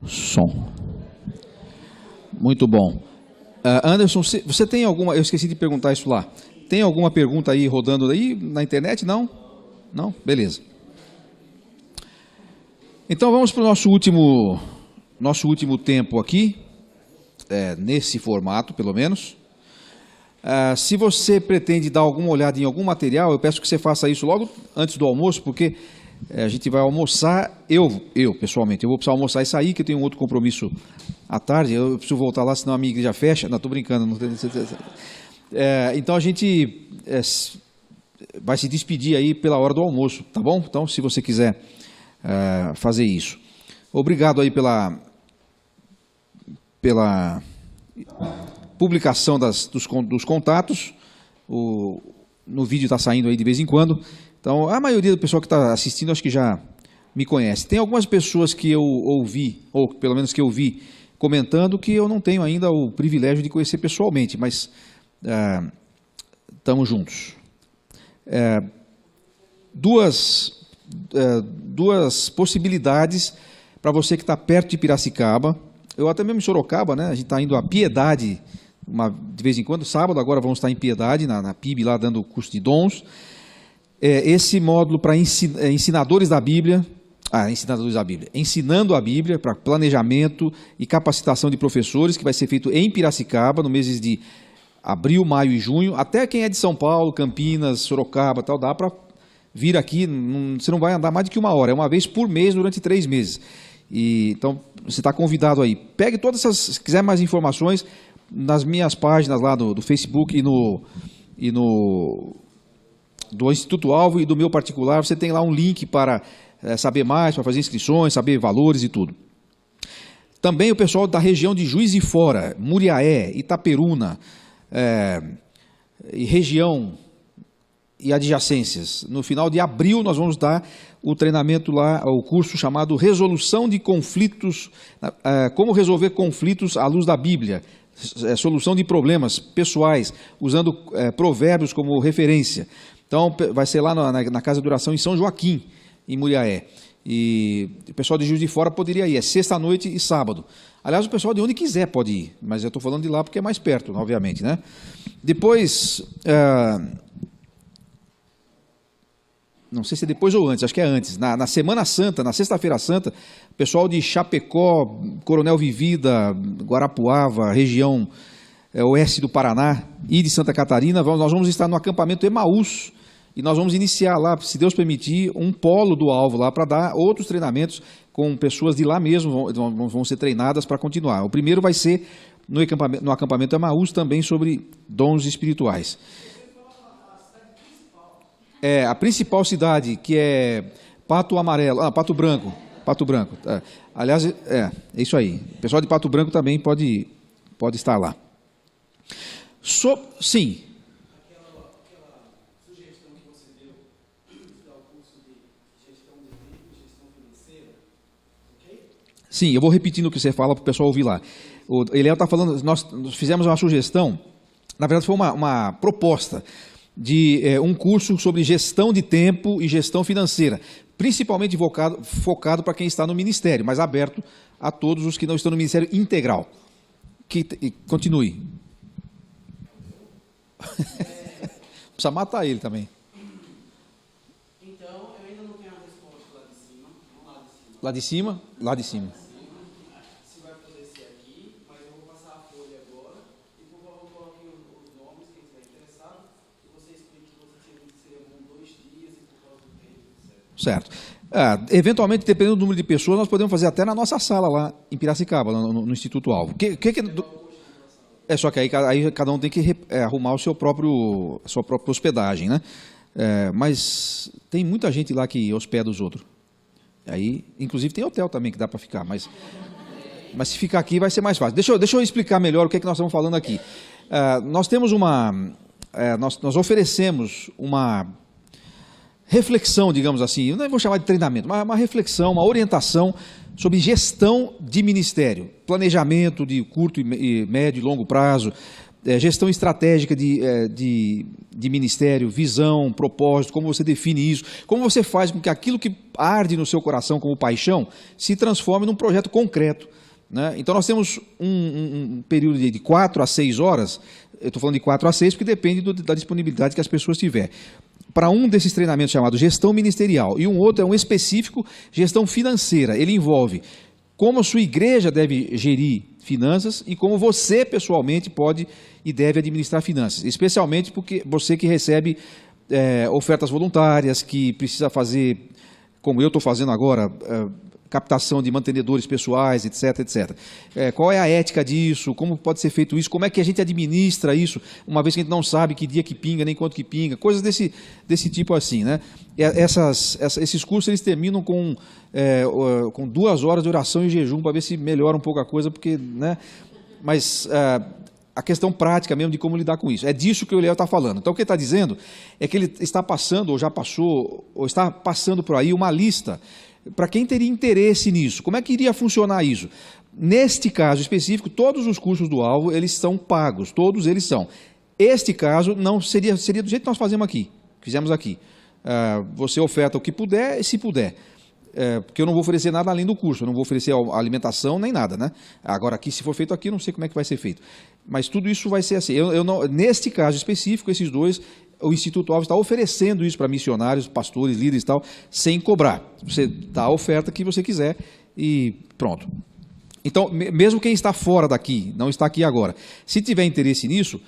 Som. Muito bom. Anderson, você tem alguma... Eu esqueci de perguntar isso lá. Tem alguma pergunta aí rodando aí na internet? Não? Não? Beleza. Então vamos para o nosso último tempo aqui, nesse formato, pelo menos. Se você pretende dar alguma olhada em algum material, eu peço que você faça isso logo antes do almoço, porque a gente vai almoçar, eu pessoalmente, eu vou precisar almoçar e sair, que eu tenho um outro compromisso à tarde, eu preciso voltar lá, senão a minha igreja fecha. Não, estou brincando. Então a gente vai se despedir aí pela hora do almoço, tá bom? Então, se você quiser fazer isso. Obrigado aí pela publicação dos contatos. No vídeo está saindo aí de vez em quando. Então, a maioria do pessoal que está assistindo acho que já me conhece. Tem algumas pessoas que eu ouvi, ou pelo menos que eu vi comentando, que eu não tenho ainda o privilégio de conhecer pessoalmente, mas estamos juntos. Duas possibilidades para você que está perto de Piracicaba. Eu até mesmo em Sorocaba, né? A gente está indo a Piedade de vez em quando. Sábado agora vamos estar em Piedade, na PIB, lá dando o curso de dons. Esse módulo para ensinadores da Bíblia, ensinando a Bíblia, para planejamento e capacitação de professores, que vai ser feito em Piracicaba, no meses de abril, maio e junho. Até quem é de São Paulo, Campinas, Sorocaba, tal, dá para vir aqui. Você não vai andar mais do que uma hora, é uma vez por mês durante 3 meses. Então, você está convidado aí. Pegue todas essas, se quiser mais informações, nas minhas páginas lá do Facebook e do Instituto Alvo e do meu particular, você tem lá um link para saber mais, para fazer inscrições, saber valores e tudo. Também o pessoal da região de Juiz de Fora, Muriaé, Itaperuna, e região e adjacências. No final de abril nós vamos dar o treinamento lá, o curso chamado Resolução de Conflitos, como resolver conflitos à luz da Bíblia, solução de problemas pessoais, usando provérbios como referência. Então, vai ser lá na Casa de Oração em São Joaquim, em Muriaé. E o pessoal de Juiz de Fora poderia ir, sexta-noite e sábado. Aliás, o pessoal de onde quiser pode ir, mas eu estou falando de lá porque é mais perto, obviamente, né? Depois, não sei se é depois ou antes, acho que é antes, na Semana Santa, na Sexta-feira Santa, o pessoal de Chapecó, Coronel Vivida, Guarapuava, região oeste do Paraná e de Santa Catarina, nós vamos estar no acampamento Emaús, e nós vamos iniciar lá, se Deus permitir, um polo do Alvo lá para dar outros treinamentos com pessoas de lá mesmo, vão ser treinadas para continuar. O primeiro vai ser no acampamento Emaús também sobre dons espirituais. A principal cidade, que é Pato Branco. Aliás, é isso aí. O pessoal de Pato Branco também pode estar lá. Sim. Aquela sugestão que você deu de dar o curso de gestão de tempo e gestão financeira, ok? Sim, eu vou repetindo o que você fala para o pessoal ouvir lá. O Eliel está falando, nós fizemos uma sugestão, na verdade foi uma proposta de um curso sobre gestão de tempo e gestão financeira, principalmente focado para quem está no ministério, mas aberto a todos os que não estão no ministério integral. Continue. Precisa matar ele também. Então, eu ainda não tenho a resposta lá de cima. Não lá de cima. Lá de cima? Lá de cima. Se vai poder ser aqui, mas eu vou passar a folha agora. E por favor, coloquem os nomes, quem estiver interessado. E você explique que você tinha que ser com 2 dias e por causa do tempo, etc. Certo. Eventualmente, dependendo do número de pessoas, nós podemos fazer até na nossa sala lá em Piracicaba, no Instituto Alvo. Só que aí cada um tem que arrumar a sua própria hospedagem, né? Mas tem muita gente lá que hospeda os outros. Aí, inclusive tem hotel também que dá para ficar, mas se ficar aqui vai ser mais fácil. Deixa eu explicar melhor o que é que nós estamos falando aqui. Nós temos nós oferecemos uma reflexão, digamos assim, eu não vou chamar de treinamento, mas uma reflexão, uma orientação sobre gestão de ministério, planejamento de curto, médio e longo prazo, gestão estratégica de ministério, visão, propósito, como você define isso, como você faz com que aquilo que arde no seu coração como paixão se transforme num projeto concreto, né? Então nós temos um período de 4 a 6 horas, eu estou falando de 4 a 6 porque depende da disponibilidade que as pessoas tiverem. Para um desses treinamentos chamado gestão ministerial, e um outro é um específico, gestão financeira. Ele envolve como a sua igreja deve gerir finanças e como você pessoalmente pode e deve administrar finanças, especialmente porque você que recebe ofertas voluntárias, que precisa fazer, como eu estou fazendo agora, captação de mantenedores pessoais, etc, etc. Qual é a ética disso? Como pode ser feito isso? Como é que a gente administra isso, uma vez que a gente não sabe que dia que pinga, nem quanto que pinga, coisas desse tipo assim, né? Esses cursos eles terminam com 2 horas de oração e jejum para ver se melhora um pouco a coisa, porque, né? Mas a questão prática mesmo de como lidar com isso. É disso que o Léo está falando. Então, o que ele está dizendo é que ele está passando, ou já passou, ou está passando por aí uma lista para quem teria interesse nisso. Como é que iria funcionar isso? Neste caso específico, todos os cursos do Alvo, eles são pagos, todos eles são. Este caso não seria do jeito que nós fizemos aqui. Você oferta o que puder, se puder. Porque eu não vou oferecer nada além do curso, eu não vou oferecer alimentação nem nada, né? Agora, aqui, se for feito aqui, eu não sei como é que vai ser feito. Mas tudo isso vai ser assim. Neste caso específico, esses dois, o Instituto Alvo está oferecendo isso para missionários, pastores, líderes e tal, sem cobrar. Você dá a oferta que você quiser e pronto. Então, mesmo quem está fora daqui, não está aqui agora, se tiver interesse nisso,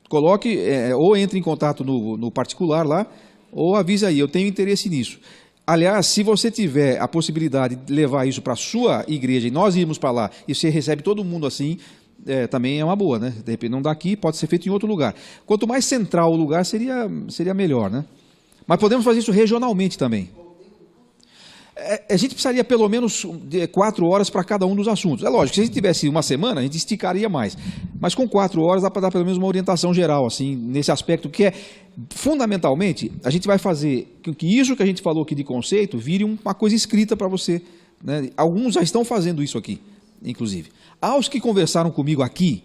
coloque, ou entre em contato no particular lá, ou avise aí, eu tenho interesse nisso. Aliás, se você tiver a possibilidade de levar isso para a sua igreja e nós irmos para lá e você recebe todo mundo assim, também é uma boa, né? De repente não dá aqui, pode ser feito em outro lugar. Quanto mais central o lugar, seria melhor, né? Mas podemos fazer isso regionalmente também. A gente precisaria pelo menos de 4 horas para cada um dos assuntos. É lógico, se a gente tivesse uma semana, a gente esticaria mais. Mas com 4 horas dá para dar pelo menos uma orientação geral, assim, nesse aspecto que fundamentalmente, a gente vai fazer com que isso que a gente falou aqui de conceito vire uma coisa escrita para você, né? Alguns já estão fazendo isso aqui, inclusive. Aos que conversaram comigo aqui,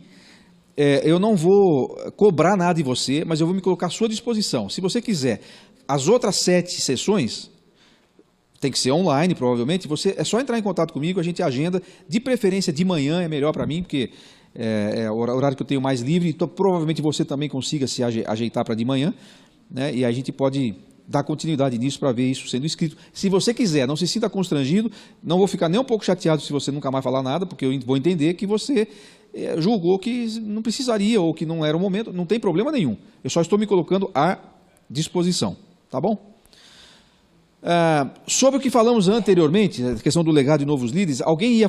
eu não vou cobrar nada de você, mas eu vou me colocar à sua disposição. Se você quiser as outras 7 sessões, tem que ser online, provavelmente, é só entrar em contato comigo, a gente agenda, de preferência de manhã, é melhor para mim, porque é o horário que eu tenho mais livre, então provavelmente você também consiga se ajeitar para de manhã, né? E a gente pode dar continuidade nisso para ver isso sendo escrito. Se você quiser, não se sinta constrangido, não vou ficar nem um pouco chateado se você nunca mais falar nada, porque eu vou entender que você julgou que não precisaria ou que não era o momento, não tem problema nenhum. Eu só estou me colocando à disposição, tá bom? Sobre o que falamos anteriormente, a questão do legado de novos líderes, alguém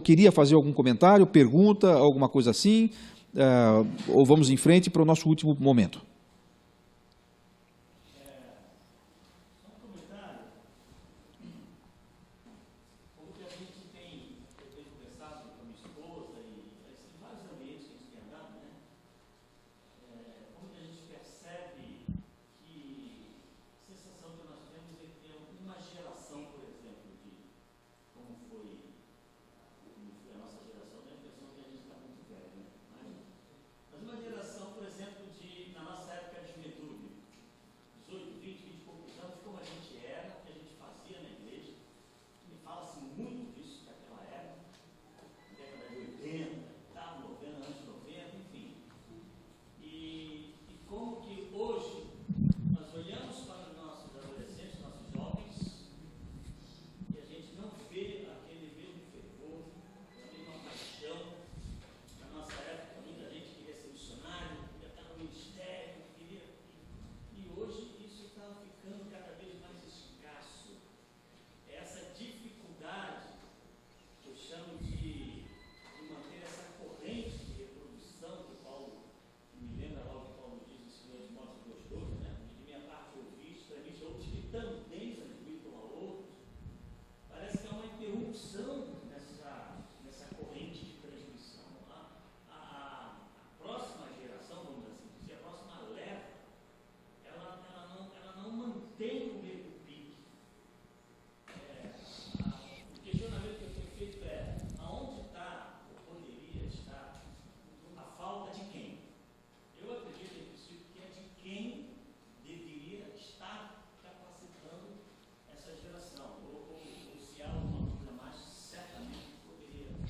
queria fazer algum comentário, pergunta, alguma coisa assim, ou vamos em frente para o nosso último momento?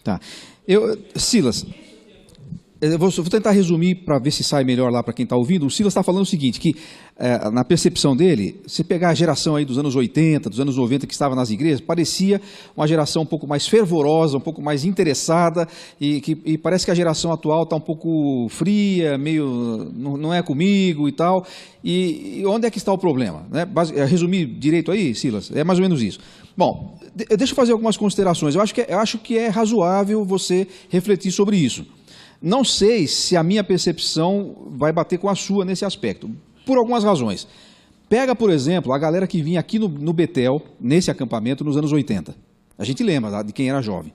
Tá. Silas, eu vou tentar resumir para ver se sai melhor lá para quem está ouvindo. O Silas está falando o seguinte, que na percepção dele, se pegar a geração aí dos anos 80, dos anos 90 que estava nas igrejas, parecia uma geração um pouco mais fervorosa, um pouco mais interessada, e parece que a geração atual está um pouco fria, meio não é comigo e tal. E onde é que está o problema? Né? Resumir direito aí, Silas? É mais ou menos isso. Bom, deixa eu fazer algumas considerações. Eu acho que é razoável você refletir sobre isso. Não sei se a minha percepção vai bater com a sua nesse aspecto, por algumas razões. Pega, por exemplo, a galera que vinha aqui no Betel, nesse acampamento, nos anos 80. A gente lembra de quem era jovem.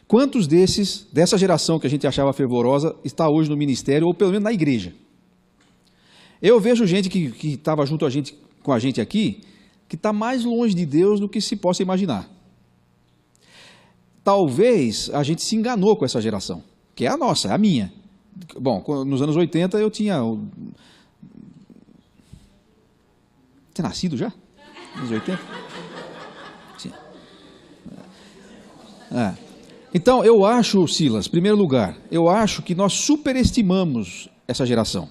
Quantos dessa geração que a gente achava fervorosa, está hoje no ministério, ou pelo menos na igreja? Eu vejo gente que estava junto com a gente aqui, que está mais longe de Deus do que se possa imaginar. Talvez a gente se enganou com essa geração. Que é a nossa, é a minha. Bom, nos anos 80 eu tinha... Tinha nascido já? Nos 80? Tinha. Então, eu acho, Silas, em primeiro lugar, eu acho que nós superestimamos essa geração.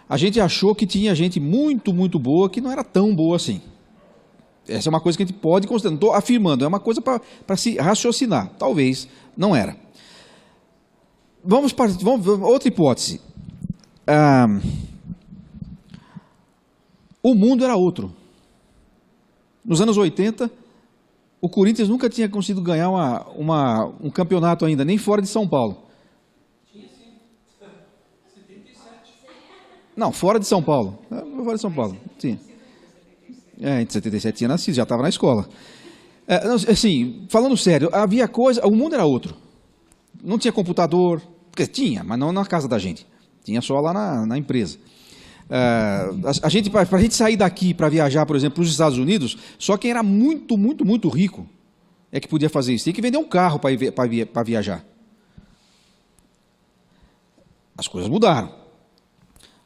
A gente achou que tinha gente muito, muito boa que não era tão boa assim. Essa é uma coisa que a gente pode considerar. Não estou afirmando, é uma coisa para se raciocinar. Talvez não era. Vamos outra hipótese. O mundo era outro. Nos anos 80, o Corinthians nunca tinha conseguido ganhar um campeonato ainda, nem fora de São Paulo. Tinha sim. 77. Não, fora de São Paulo. Fora de São Paulo, sim. Em 77 tinha nascido, já estava na escola. Assim, falando sério, havia coisa, o mundo era outro. Não tinha computador, porque tinha, mas não na casa da gente. Tinha só lá na empresa. Para a gente sair daqui para viajar, por exemplo, para os Estados Unidos, só quem era muito, muito, muito rico é que podia fazer isso. Tinha que vender um carro para viajar. As coisas mudaram.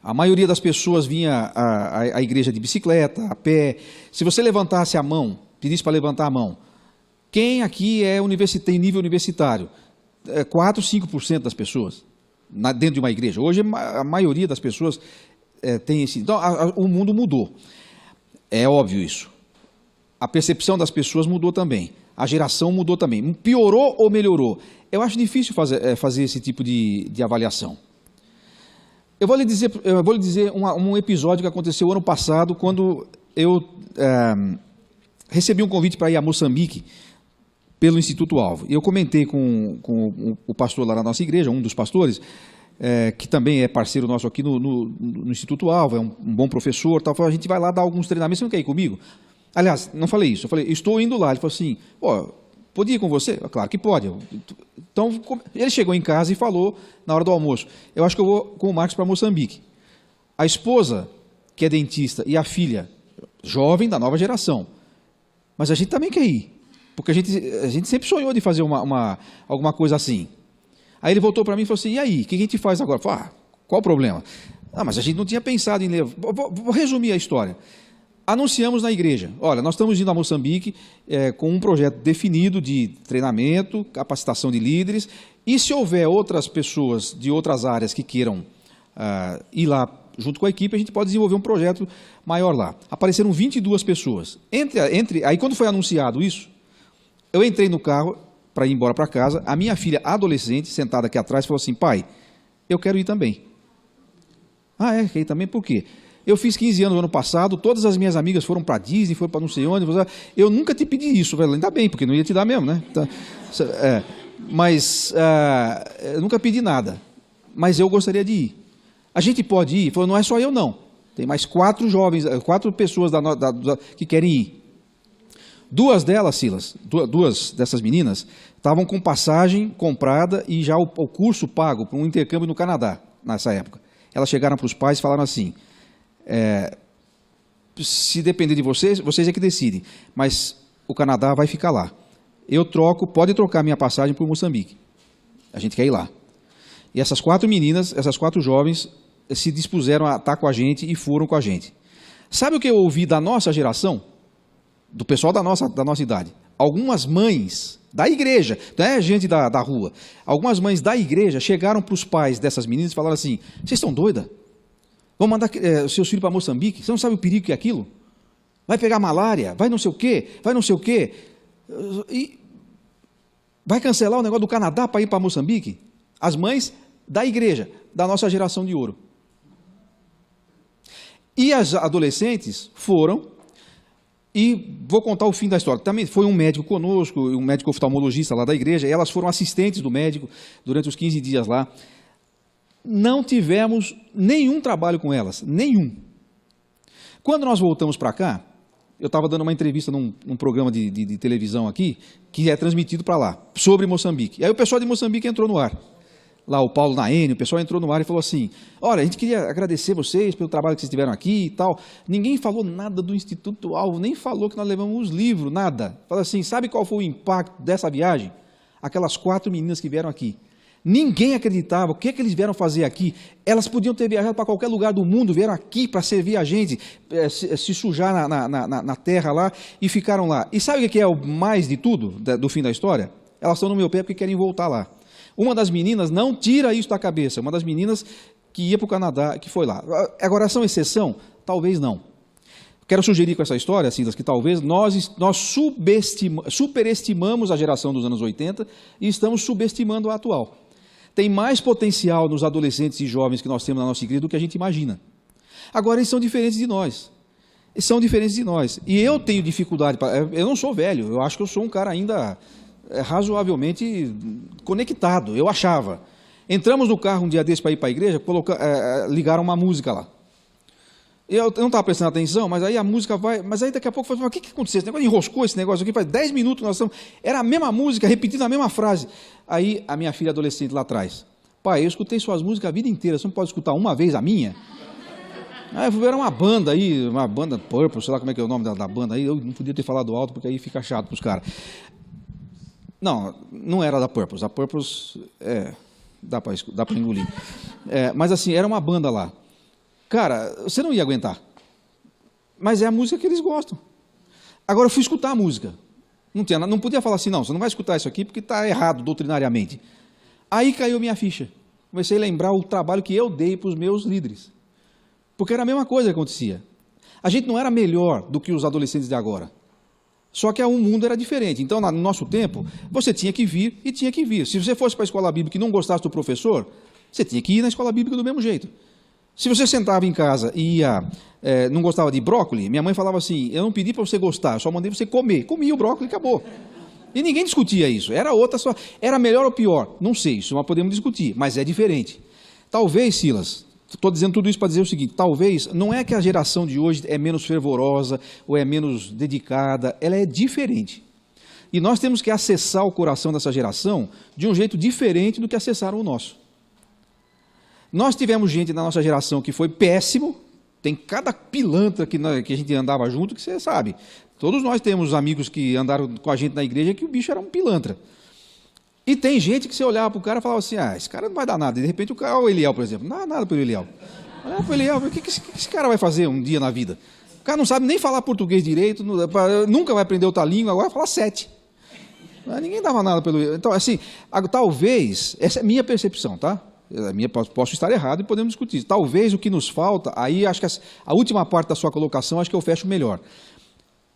A maioria das pessoas vinha à igreja de bicicleta, a pé. Se você levantasse a mão, pedisse para levantar a mão, quem aqui tem nível universitário? 4, 5% das pessoas dentro de uma igreja. Hoje a maioria das pessoas tem esse... Então, o mundo mudou. É óbvio isso. A percepção das pessoas mudou também. A geração mudou também. Piorou ou melhorou? Eu acho difícil fazer esse tipo de avaliação. Eu vou lhe dizer um episódio que aconteceu ano passado, quando eu recebi um convite para ir a Moçambique, pelo Instituto Alvo. Eu comentei com o pastor lá na nossa igreja, um dos pastores, que também é parceiro nosso aqui no Instituto Alvo, é um bom professor, tal. Falei, a gente vai lá dar alguns treinamentos, você não quer ir comigo? Aliás, não falei isso, eu falei, estou indo lá. Ele falou assim, pode ir com você? Claro que pode. Então, ele chegou em casa e falou, na hora do almoço, eu acho que eu vou com o Marcos para Moçambique. A esposa, que é dentista, e a filha, jovem, da nova geração. Mas a gente também quer ir. Porque a gente sempre sonhou de fazer alguma coisa assim. Aí ele voltou para mim e falou assim, e aí, o que a gente faz agora? Eu falei, qual o problema? Mas a gente não tinha pensado em levar. Vou resumir a história. Anunciamos na igreja, olha, nós estamos indo a Moçambique com um projeto definido de treinamento, capacitação de líderes, e se houver outras pessoas de outras áreas que queiram ir lá junto com a equipe, a gente pode desenvolver um projeto maior lá. Apareceram 22 pessoas. Aí quando foi anunciado isso, eu entrei no carro para ir embora para casa, a minha filha adolescente, sentada aqui atrás, falou assim, pai, eu quero ir também. Quer ir também? Por quê? Eu fiz 15 anos no ano passado, todas as minhas amigas foram para Disney, foram para não sei onde, eu nunca te pedi isso. Falei, ainda bem, porque não ia te dar mesmo, né? Mas eu nunca pedi nada, mas eu gostaria de ir. A gente pode ir? Ele falou, não é só eu não, tem mais 4 jovens, 4 pessoas que querem ir. 2 delas, Silas, 2 dessas meninas, estavam com passagem comprada e já o curso pago para um intercâmbio no Canadá, nessa época. Elas chegaram para os pais e falaram assim, se depender de vocês é que decidem, mas o Canadá vai ficar lá. Pode trocar minha passagem por Moçambique. A gente quer ir lá. E essas 4 meninas, essas 4 jovens, se dispuseram a estar com a gente e foram com a gente. Sabe o que eu ouvi da nossa geração? Do pessoal da nossa idade. Algumas mães da igreja, não é gente da rua. Algumas mães da igreja chegaram para os pais dessas meninas e falaram assim, vocês estão doidas? Vão mandar os seus filhos para Moçambique? Você não sabe o perigo que é aquilo? Vai pegar malária, vai não sei o quê, vai não sei o quê. E vai cancelar o negócio do Canadá para ir para Moçambique? As mães da igreja, da nossa geração de ouro. E as adolescentes foram, e vou contar o fim da história. Também foi um médico conosco, um médico oftalmologista lá da igreja, e elas foram assistentes do médico durante os 15 dias lá. Não tivemos nenhum trabalho com elas, nenhum. Quando nós voltamos para cá, eu estava dando uma entrevista num programa de televisão aqui, que é transmitido para lá, sobre Moçambique. E aí o pessoal de Moçambique entrou no ar. Lá o Paulo Naene, o pessoal entrou no ar e falou assim, olha, a gente queria agradecer vocês pelo trabalho que vocês tiveram aqui e tal. Ninguém falou nada do Instituto Alvo, nem falou que nós levamos os livros, nada. Falou assim, sabe qual foi o impacto dessa viagem? Aquelas 4 meninas que vieram aqui. Ninguém acreditava, o que é que eles vieram fazer aqui? Elas podiam ter viajado para qualquer lugar do mundo, vieram aqui para servir a gente, se sujar na terra lá e ficaram lá. E sabe o que é o mais de tudo, do fim da história? Elas estão no meu pé porque querem voltar lá. Uma das meninas, não tira isso da cabeça, uma das meninas que ia para o Canadá, que foi lá. Agora, são exceção? Talvez não. Quero sugerir com essa história, Silas, que talvez nós superestimamos a geração dos anos 80 e estamos subestimando a atual. Tem mais potencial nos adolescentes e jovens que nós temos na nossa igreja do que a gente imagina. Agora, eles são diferentes de nós. Eles são diferentes de nós. E eu tenho dificuldade, eu não sou velho, eu acho que eu sou um cara ainda razoavelmente conectado, eu achava. Entramos no carro um dia desse para ir para a igreja, ligaram uma música lá. Eu não estava prestando atenção, mas aí a música vai... Mas aí daqui a pouco eu falei, o que aconteceu? Esse negócio enroscou esse negócio aqui, faz 10 minutos nós estamos... Era a mesma música, repetindo a mesma frase. Aí a minha filha adolescente lá atrás, pai, eu escutei suas músicas a vida inteira, você não pode escutar uma vez a minha? Aí era uma banda aí, uma banda Purple, sei lá como é que é o nome da banda aí, eu não podia ter falado alto, porque aí fica chato para os caras. Não era da Purpose. A Purpose, dá para engolir. Mas assim, era uma banda lá. Cara, você não ia aguentar. Mas é a música que eles gostam. Agora eu fui escutar a música. Não podia falar assim, não, você não vai escutar isso aqui porque está errado doutrinariamente. Aí caiu minha ficha. Comecei a lembrar o trabalho que eu dei para os meus líderes. Porque era a mesma coisa que acontecia. A gente não era melhor do que os adolescentes de agora. Só que o mundo era diferente. Então, no nosso tempo, você tinha que vir e tinha que vir. Se você fosse para a escola bíblica e não gostasse do professor, você tinha que ir na escola bíblica do mesmo jeito. Se você sentava em casa e não gostava de brócolis, minha mãe falava assim, eu não pedi para você gostar, eu só mandei você comer. Comia o brócolis e acabou. E ninguém discutia isso. Era melhor ou pior? Não sei, isso nós podemos discutir, mas é diferente. Talvez, Silas... Estou dizendo tudo isso para dizer o seguinte, talvez, não é que a geração de hoje é menos fervorosa ou é menos dedicada, ela é diferente. E nós temos que acessar o coração dessa geração de um jeito diferente do que acessaram o nosso. Nós tivemos gente na nossa geração que foi péssimo, tem cada pilantra que a gente andava junto que você sabe. Todos nós temos amigos que andaram com a gente na igreja que o bicho era um pilantra. E tem gente que você olhava para o cara e falava assim, esse cara não vai dar nada. E de repente o cara, o Eliel, por exemplo, não dá nada para o Eliel. Olha para o Eliel, o que esse cara vai fazer um dia na vida? O cara não sabe nem falar português direito, nunca vai aprender outra língua, agora vai falar 7. Ninguém dava nada pelo Eliel. Então, assim, talvez, essa é a minha percepção, tá? Posso estar errado e podemos discutir isso. Talvez o que nos falta, aí acho que a última parte da sua colocação, acho que eu fecho melhor.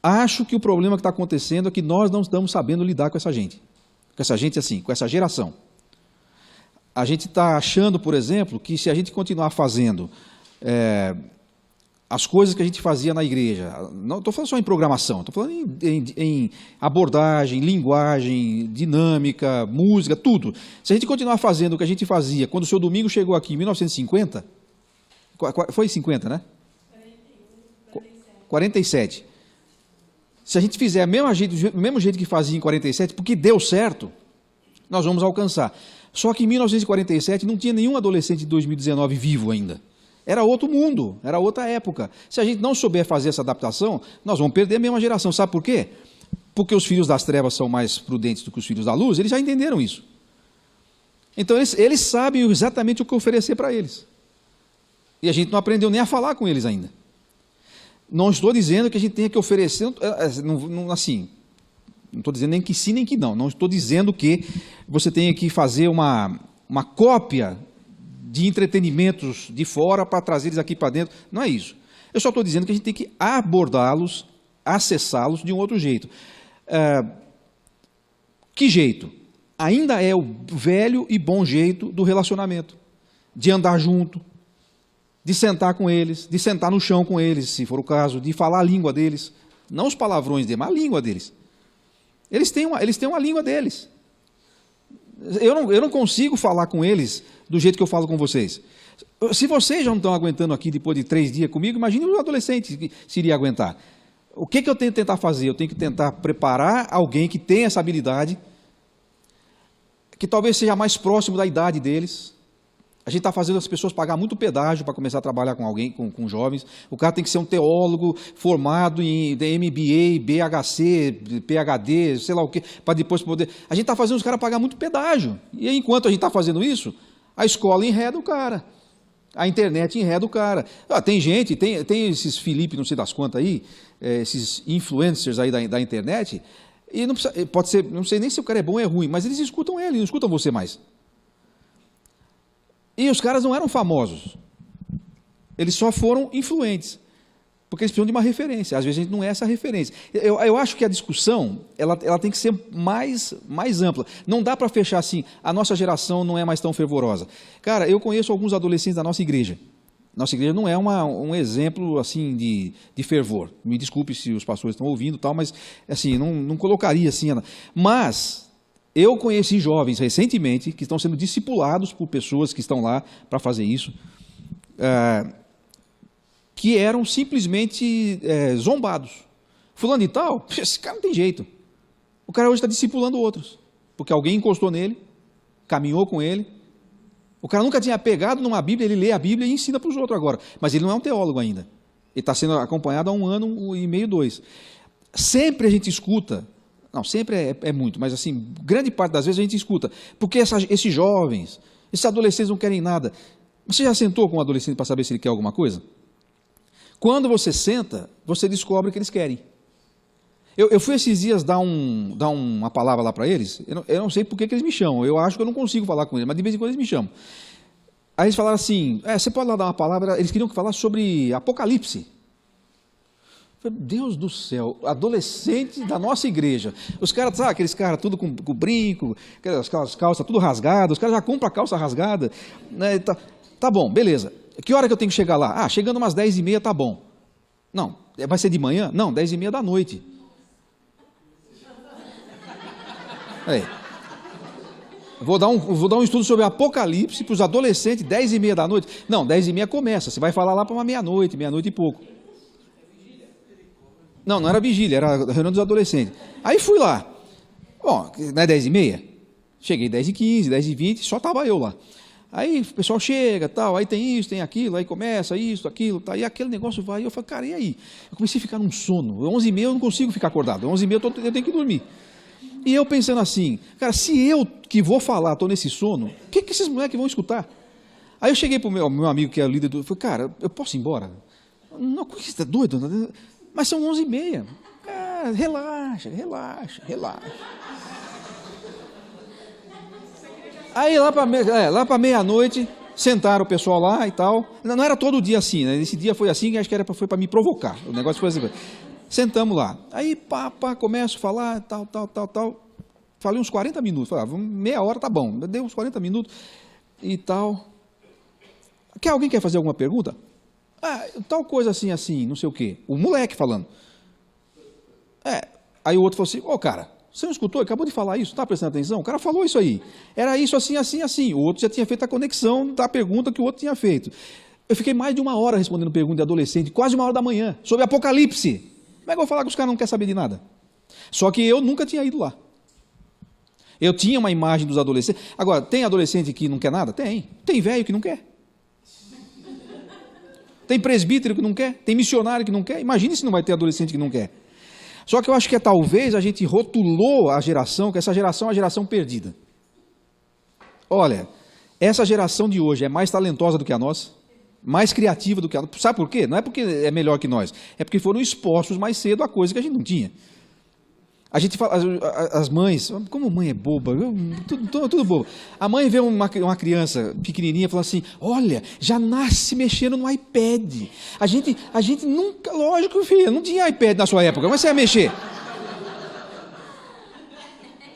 Acho que o problema que está acontecendo é que nós não estamos sabendo lidar com essa gente. Com essa gente assim, com essa geração. A gente está achando, por exemplo, que se a gente continuar fazendo as coisas que a gente fazia na igreja, não estou falando só em programação, estou falando em abordagem, linguagem, dinâmica, música, tudo. Se a gente continuar fazendo o que a gente fazia quando o seu Domingo chegou aqui em 1950, foi 50, né? 47. Se a gente fizer do mesmo jeito que fazia em 47, porque deu certo, nós vamos alcançar. Só que em 1947 não tinha nenhum adolescente de 2019 vivo ainda. Era outro mundo, era outra época. Se a gente não souber fazer essa adaptação, nós vamos perder a mesma geração. Sabe por quê? Porque os filhos das trevas são mais prudentes do que os filhos da luz, eles já entenderam isso. Então eles sabem exatamente o que oferecer para eles. E a gente não aprendeu nem a falar com eles ainda. Não estou dizendo que a gente tenha que oferecer, assim, Não estou dizendo nem que sim, nem que não. Não estou dizendo que você tenha que fazer uma cópia de entretenimentos de fora para trazer eles aqui para dentro. Não é isso. Eu só estou dizendo que a gente tem que abordá-los, acessá-los de um outro jeito. Que jeito? Ainda é o velho e bom jeito do relacionamento. De andar junto, de sentar com eles, de sentar no chão com eles, se for o caso, de falar a língua deles. Não os palavrões deles, mas a língua deles. Eles têm uma língua deles. Eu não consigo falar com eles do jeito que eu falo com vocês. Se vocês já não estão aguentando aqui depois de 3 dias comigo, imagine um adolescente que se iria aguentar. O que eu tenho que tentar fazer? Eu tenho que tentar preparar alguém que tenha essa habilidade, que talvez seja mais próximo da idade deles. A gente está fazendo as pessoas pagar muito pedágio para começar a trabalhar com alguém, com jovens. O cara tem que ser um teólogo formado em MBA, BHC, PhD, sei lá o quê, para depois poder... A gente está fazendo os caras pagar muito pedágio. E enquanto a gente está fazendo isso, a escola enreda o cara. A internet enreda o cara. Tem gente, tem esses Felipe, não sei das quantas aí, esses influencers aí da internet, e não precisa, pode ser, não sei nem se o cara é bom ou é ruim, mas eles escutam ele, não escutam você mais. E os caras não eram famosos. Eles só foram influentes. Porque eles precisam de uma referência. Às vezes a gente não é essa referência. Eu acho que a discussão ela tem que ser mais ampla. Não dá para fechar assim, a nossa geração não é mais tão fervorosa. Cara, eu conheço alguns adolescentes da nossa igreja. Nossa igreja não é um exemplo assim de fervor. Me desculpe se os pastores estão ouvindo, tal, mas assim, não colocaria assim. Mas eu conheci jovens recentemente que estão sendo discipulados por pessoas que estão lá para fazer isso, que eram simplesmente zombados. Fulano e tal, esse cara não tem jeito. O cara hoje está discipulando outros, porque alguém encostou nele, caminhou com ele. O cara nunca tinha pegado numa Bíblia, ele lê a Bíblia e ensina para os outros agora. Mas ele não é um teólogo ainda. Ele está sendo acompanhado há 1 ano e meio, 2. Sempre a gente escuta, não, sempre é muito, mas assim, grande parte das vezes a gente escuta, porque esses jovens, esses adolescentes não querem nada. Você já sentou com um adolescente para saber se ele quer alguma coisa? Quando você senta, você descobre o que eles querem. Eu fui esses dias dar uma palavra lá para eles, eu não sei por que eles me chamam, eu acho que eu não consigo falar com eles, mas de vez em quando eles me chamam. Aí eles falaram assim, você pode lá dar uma palavra, eles queriam falar sobre Apocalipse. Eu falei, Deus do céu, adolescente da nossa igreja. Os caras, sabe, aqueles caras tudo com brinco, aquelas calças tudo rasgadas, os caras já compram a calça rasgada. Né, tá bom, beleza. Que hora que eu tenho que chegar lá? Chegando umas 10h30, tá bom. Não, vai ser de manhã? Não, 10h30 da noite. Aí. Vou dar um estudo sobre Apocalipse para os adolescentes, 10h30 da noite. Não, 10h30 começa, você vai falar lá para uma meia-noite e pouco. Não era vigília, era a reunião dos adolescentes. Aí fui lá. Bom, não é 10h30? Cheguei 10h15, 10h20, só estava eu lá. Aí o pessoal chega, tal, aí tem isso, tem aquilo, aí começa isso, aquilo, tá, e aquele negócio vai, e eu falei, cara, e aí? Eu comecei a ficar num sono, 11h30 eu não consigo ficar acordado, 11h30 eu tenho que dormir. E eu pensando assim, cara, se eu que vou falar estou nesse sono, o que esses moleques vão escutar? Aí eu cheguei para o meu amigo que é o líder do... Falei, cara, eu posso ir embora? Não, você está doido? Mas são 11h30. Cara, relaxa. Aí lá para meia-noite, sentaram o pessoal lá e tal. Não era todo dia assim, né? Esse dia foi assim, acho que foi para me provocar. O negócio foi assim. Sentamos lá. Aí, começo a falar, tal. Falei uns 40 minutos. Falei, meia hora tá bom. Deu uns 40 minutos e tal. Alguém quer fazer alguma pergunta? Tal coisa assim, não sei o quê. O moleque falando. Aí o outro falou assim, cara, você não escutou? Acabou de falar isso, tá prestando atenção? O cara falou isso aí. Era isso assim. O outro já tinha feito a conexão da pergunta que o outro tinha feito. Eu fiquei mais de 1 hora respondendo pergunta de adolescente, quase 1 hora da manhã, sobre Apocalipse. Como é que eu vou falar que os caras não querem saber de nada? Só que eu nunca tinha ido lá. Eu tinha uma imagem dos adolescentes. Agora, tem adolescente que não quer nada? Tem. Tem velho que não quer. Tem presbítero que não quer. Tem missionário que não quer. Imagine se não vai ter adolescente que não quer. Só que eu acho que talvez a gente rotulou a geração, que essa geração é a geração perdida. Olha, essa geração de hoje é mais talentosa do que a nossa, mais criativa do que a nossa. Sabe por quê? Não é porque é melhor que nós, é porque foram expostos mais cedo a coisa que a gente não tinha. A gente fala, as mães, como mãe é boba, tudo bobo. A mãe vê uma criança pequenininha e fala assim, olha, já nasce mexendo no iPad. A gente nunca, lógico, filha, não tinha iPad na sua época, mas você ia mexer?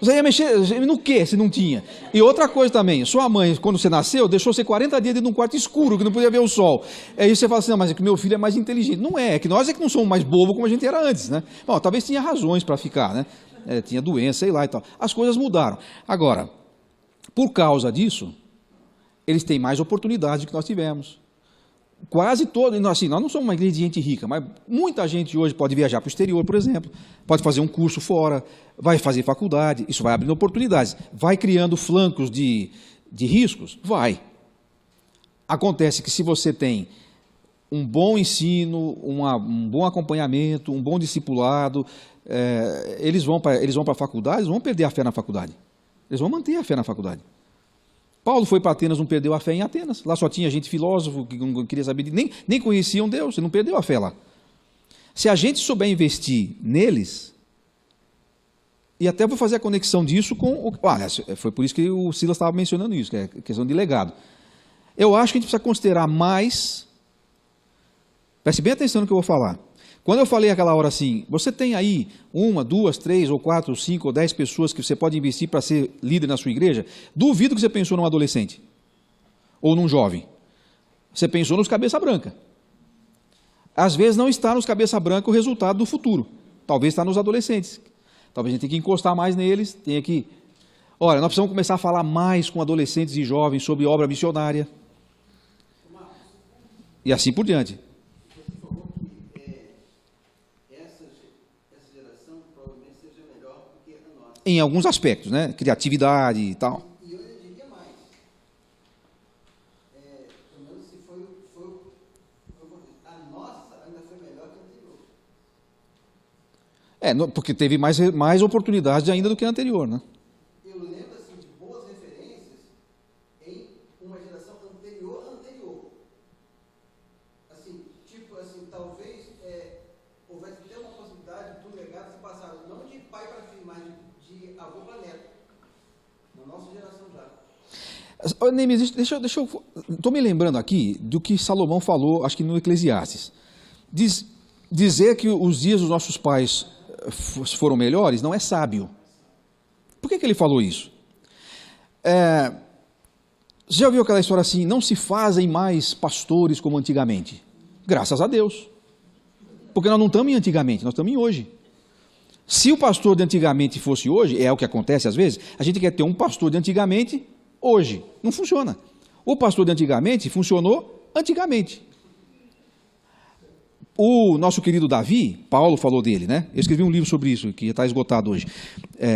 Você ia mexer no quê se não tinha? E outra coisa também, sua mãe, quando você nasceu, deixou você 40 dias dentro de um quarto escuro, que não podia ver o sol. Aí você fala assim, não, mas é que meu filho é mais inteligente. Não é, é que nós é que não somos mais bobos como a gente era antes, né? Bom, talvez tinha razões para ficar, né? Tinha doença, sei lá e tal. As coisas mudaram. Agora, por causa disso, eles têm mais oportunidades do que nós tivemos. Quase todos, assim, nós não somos uma igreja de gente rica, mas muita gente hoje pode viajar para o exterior, por exemplo, pode fazer um curso fora, vai fazer faculdade, isso vai abrindo oportunidades, vai criando flancos de riscos? Vai. Acontece que se você tem um bom ensino, um bom acompanhamento, um bom discipulado, eles vão para a faculdade, eles vão perder a fé na faculdade, eles vão manter a fé na faculdade. Paulo foi para Atenas, não perdeu a fé em Atenas. Lá só tinha gente filósofo que não queria saber, nem conheciam Deus, ele não perdeu a fé lá. Se a gente souber investir neles, e até vou fazer a conexão disso com... foi por isso que o Silas estava mencionando isso, que é questão de legado. Eu acho que a gente precisa considerar mais... Preste bem atenção no que eu vou falar. Quando eu falei aquela hora assim, você tem aí 1, 2, 3, ou 4, ou 5, ou 10 pessoas que você pode investir para ser líder na sua igreja, duvido que você pensou num adolescente, ou num jovem. Você pensou nos cabeça branca. Às vezes não está nos cabeça branca o resultado do futuro. Talvez está nos adolescentes. Talvez a gente tenha que encostar mais neles, tenha que... Olha, nós precisamos começar a falar mais com adolescentes e jovens sobre obra missionária. E assim por diante. Em alguns aspectos, né? Criatividade e tal. E eu diria mais. Pelo menos se a nossa ainda foi melhor que a anterior. Porque teve mais oportunidades ainda do que a anterior, né? Eu lembro assim, de boas referências em uma geração anterior. Assim, tipo assim, talvez houvesse até uma possibilidade do legado se passar não de pai para filho, mas de avô para neto. Na nossa geração já. Neemias, deixa eu... Estou me lembrando aqui do que Salomão falou, acho que no Eclesiastes. Dizer que os dias dos nossos pais foram melhores não é sábio. Por que ele falou isso? Você já ouviu aquela história assim, não se fazem mais pastores como antigamente? Graças a Deus. Porque nós não estamos em antigamente, nós estamos em hoje. Se o pastor de antigamente fosse hoje, é o que acontece às vezes, a gente quer ter um pastor de antigamente hoje. Não funciona. O pastor de antigamente funcionou antigamente. O nosso querido Davi, Paulo falou dele, né? Eu escrevi um livro sobre isso, que está esgotado hoje.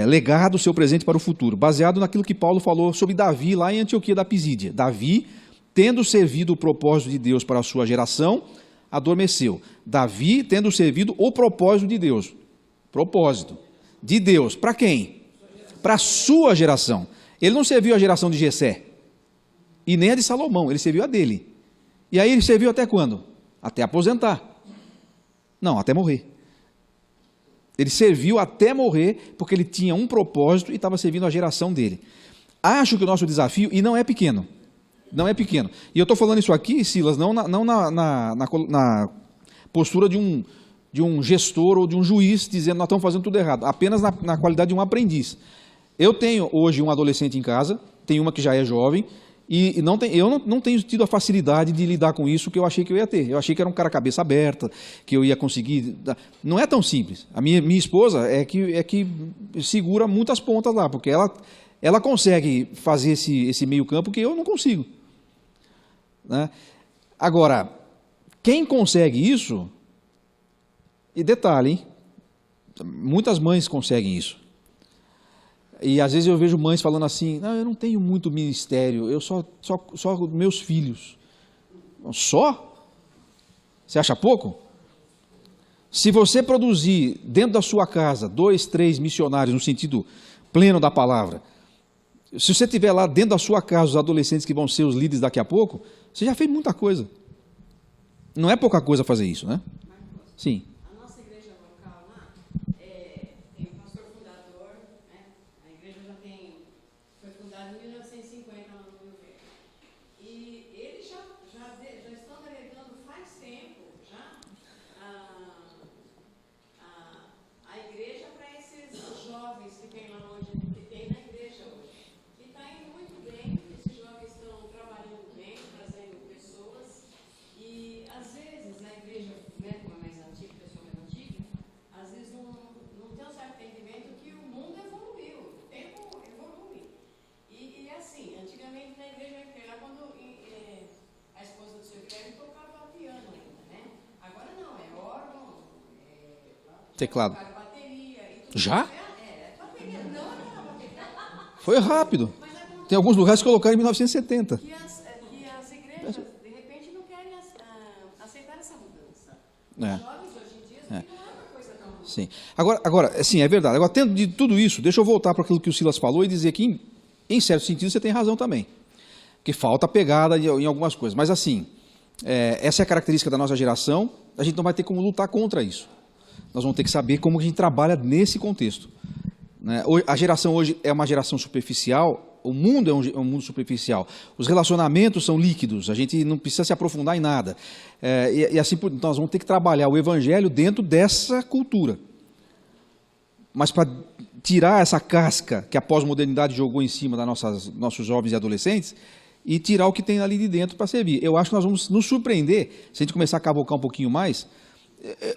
Legado, seu presente para o futuro. Baseado naquilo que Paulo falou sobre Davi lá em Antioquia da Pisídia. Davi, tendo servido o propósito de Deus para a sua geração, adormeceu. Davi, tendo servido o propósito de Deus. Propósito de Deus. Para quem? Para a sua geração. Ele não serviu a geração de Jessé. E nem a de Salomão. Ele serviu a dele. E aí ele serviu até quando? Até aposentar. Não, até morrer. Ele serviu até morrer porque ele tinha um propósito e estava servindo a geração dele. Acho que o nosso desafio, e não é pequeno, e eu estou falando isso aqui, Silas, não na postura de um gestor ou de um juiz dizendo nós estamos fazendo tudo errado, apenas na qualidade de um aprendiz. Eu tenho hoje um adolescente em casa, tenho uma que já é jovem, e eu não tenho tido a facilidade de lidar com isso que eu achei que eu ia ter. Eu achei que era um cara cabeça aberta, que eu ia conseguir... Não é tão simples. A minha esposa é que segura muitas pontas lá, porque ela consegue fazer esse meio campo que eu não consigo. Né? Agora, quem consegue isso... E detalhe, hein? Muitas mães conseguem isso. E às vezes eu vejo mães falando assim, não, eu não tenho muito ministério, eu só meus filhos. Só? Você acha pouco? Se você produzir dentro da sua casa 2, 3 missionários no sentido pleno da palavra, se você tiver lá dentro da sua casa os adolescentes que vão ser os líderes daqui a pouco, você já fez muita coisa. Não é pouca coisa fazer isso, né? Sim. A nossa igreja local lá, tem o pastor Teclado. colocar bateria e tudo. Já? Bateria, não aquela bateria. Foi rápido. Mas acontece Tem alguns lugares que colocaram em 1970. que as igrejas, de repente, não querem aceitar essa mudança. É. Os jovens hoje em dia não é uma coisa tão... Sim. Agora, sim, é verdade. Agora, tendo de tudo isso, deixa eu voltar para aquilo que o Silas falou e dizer que, em certo sentido, você tem razão também. Que falta pegada em algumas coisas. Mas, assim, essa é a característica da nossa geração, a gente não vai ter como lutar contra isso. Nós vamos ter que saber como a gente trabalha nesse contexto. Né? A geração hoje é uma geração superficial, o mundo é um mundo superficial. Os relacionamentos são líquidos, a gente não precisa se aprofundar em nada. E assim, nós vamos ter que trabalhar o evangelho dentro dessa cultura. Mas para tirar essa casca que a pós-modernidade jogou em cima dos nossos jovens e adolescentes e tirar o que tem ali de dentro para servir. Eu acho que nós vamos nos surpreender, se a gente começar a cavocar um pouquinho mais.